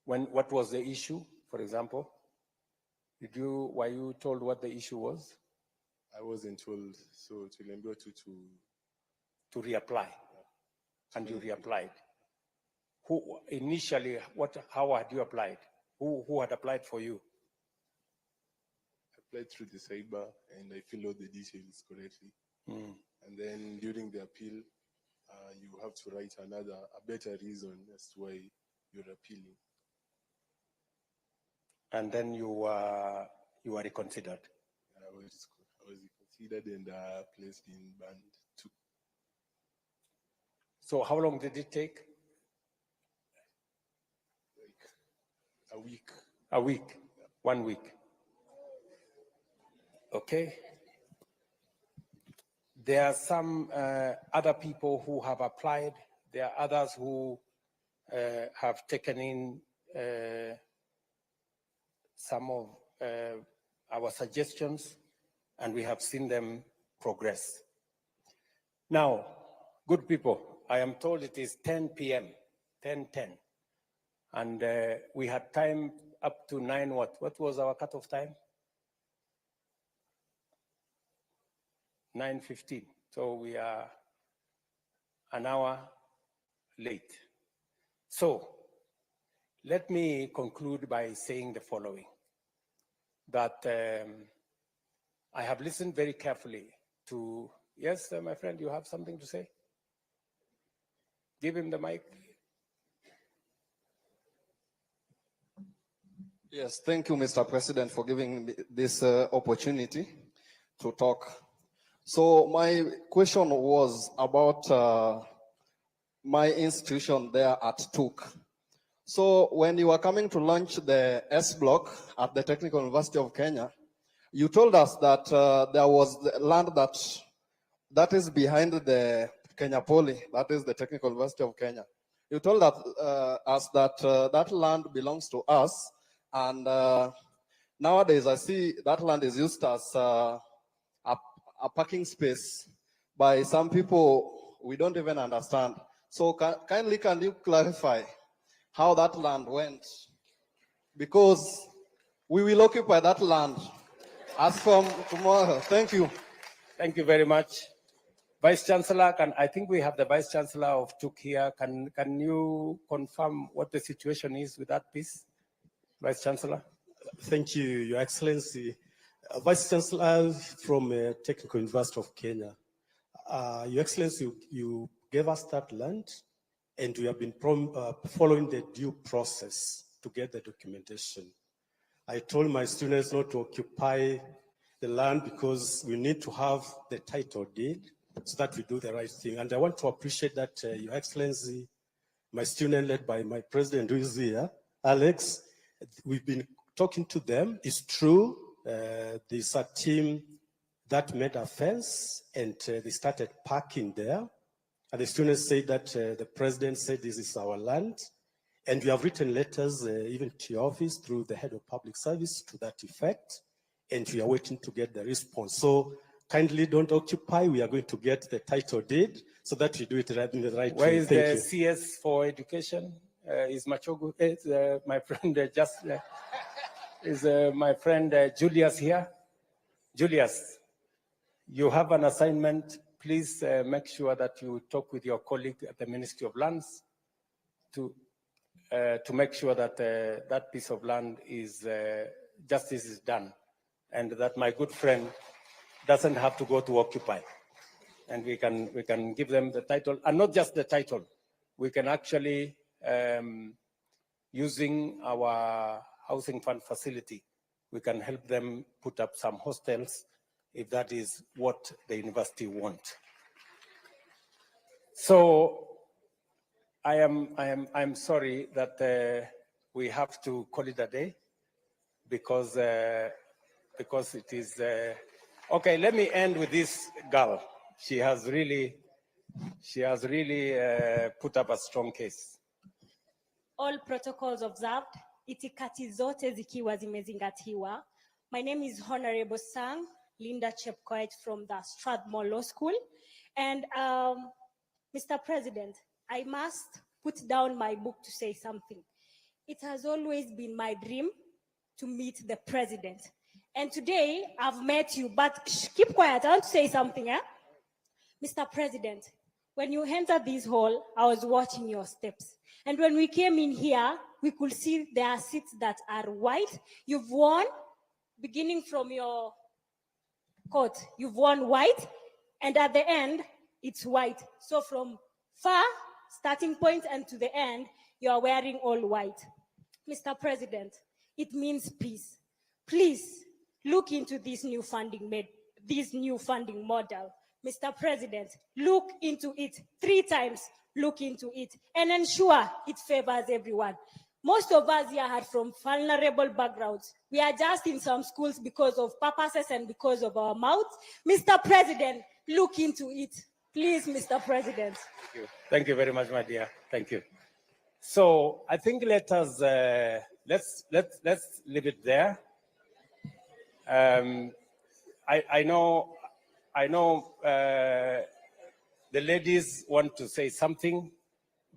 What was the issue, for example? Were you told what the issue was? I wasn't told, so tuliambiwa to reapply. And you reapplied. Who initially, how had you applied? Who had applied for you? I applied through the cyber and I filled out the details correctly. And then during the appeal, you have to write a better reason as to why you're appealing. And then you were reconsidered. I was reconsidered and placed in band 2. So how long did it take? Like a week. A week, 1 week. Okay. There are some other people who have applied. There are others who have taken in some of our suggestions, and we have seen them progress. Now, good people, I am told it is 10 p.m., 10:10, and we had time up to 9 what? What was our cutoff time? 9:15. So we are an hour late. So let me conclude by saying the following, that I have listened very carefully to, yes, my friend, you have something to say? Give him the mic. Yes, thank you, Mr. President, for giving me this opportunity to talk. So my question was about my institution there at TUK. So when you were coming to launch the S block at the Technical University of Kenya, you told us that there was the land that is behind the Kenya Poly, that is the Technical University of Kenya. You told us that that land belongs to us, and nowadays I see that land is used as a parking space by some people we don't even understand. So kindly can you clarify how that land went? Because we will occupy that land as from tomorrow. Thank you. Thank you very much. Vice Chancellor, I think we have the Vice Chancellor of TUK here. Can you confirm what the situation is with that piece? Vice Chancellor. Thank you, Your Excellency. Vice Chancellor from Technical University of Kenya. Your Excellency, you gave us that land, and we have been following the due process to get the documentation. I told my students not to occupy the land because we need to have the title deed so that we do the right thing. And I want to appreciate that, Your Excellency, my student led by my president who is here, Alex, we've been talking to them. It's true, there's a team that made a fence and they started parking there. And the students say that the president said this is our land. And we have written letters even to your office through the head of public service to that effect. And we are waiting to get the response. So kindly don't occupy. We are going to get the title deed so that we do it right in the right way. Where is Thank the you. CS for education? Is Machogu, my friend is my friend Julius here? Julius, you have an assignment. Please make sure that you talk with your colleague at the Ministry of Lands to make sure that that piece of land is, justice is done, and that my good friend doesn't have to go to occupy. And we can give them the title, and not just the title. We can actually, using our housing fund facility, we can help them put up some hostels if that is what the university wants. So I'm sorry that we have to call it a day because it is, okay, let me end with this girl. She has really put up a strong case. All protocols observed, itikati zote zikiwa zimezingatiwa. My name is Honorable Sang Linda Chepkoech from the Strathmore Law School. And Mr. President, I must put down my book to say something. It has always been my dream to meet the president. And today I've met you, but keep quiet, I want to say something. Mr. President, when you entered this hall, I was watching your steps. And when we came in here, we could see there are seats that are white. You've worn, beginning from your coat, you've worn white, and at the end, it's white. So from far, starting point, and to the end, you are wearing all white. Mr. President, it means peace. Please look into this new funding model. Mr. President, look into it 3 times, look into it, and ensure it favors everyone. Most of us here are from vulnerable backgrounds. We are just in some schools because of purposes and because of our mouths. Mr. President, look into it. Please, Mr. President. Thank you. Thank you very much, my dear. Thank you. So I think let us let's leave it there. I know the ladies want to say something,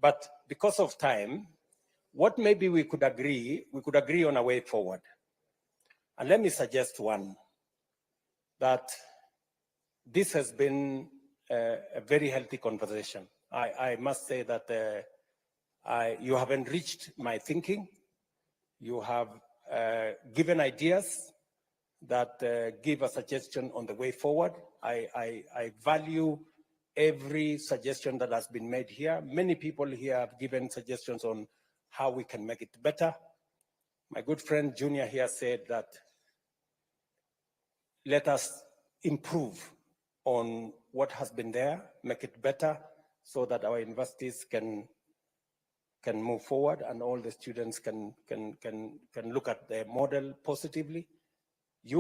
but because of time, what maybe we could agree on a way forward. And let me suggest one, that this has been a very healthy conversation. I must say that you have enriched my thinking. You have given ideas that give a suggestion on the way forward. I value every suggestion that has been made here. Many people here have given suggestions on how we can make it better. My good friend Junior here said that let us improve on what has been there, make it better so that our universities can move forward and all the students can look at the model positively.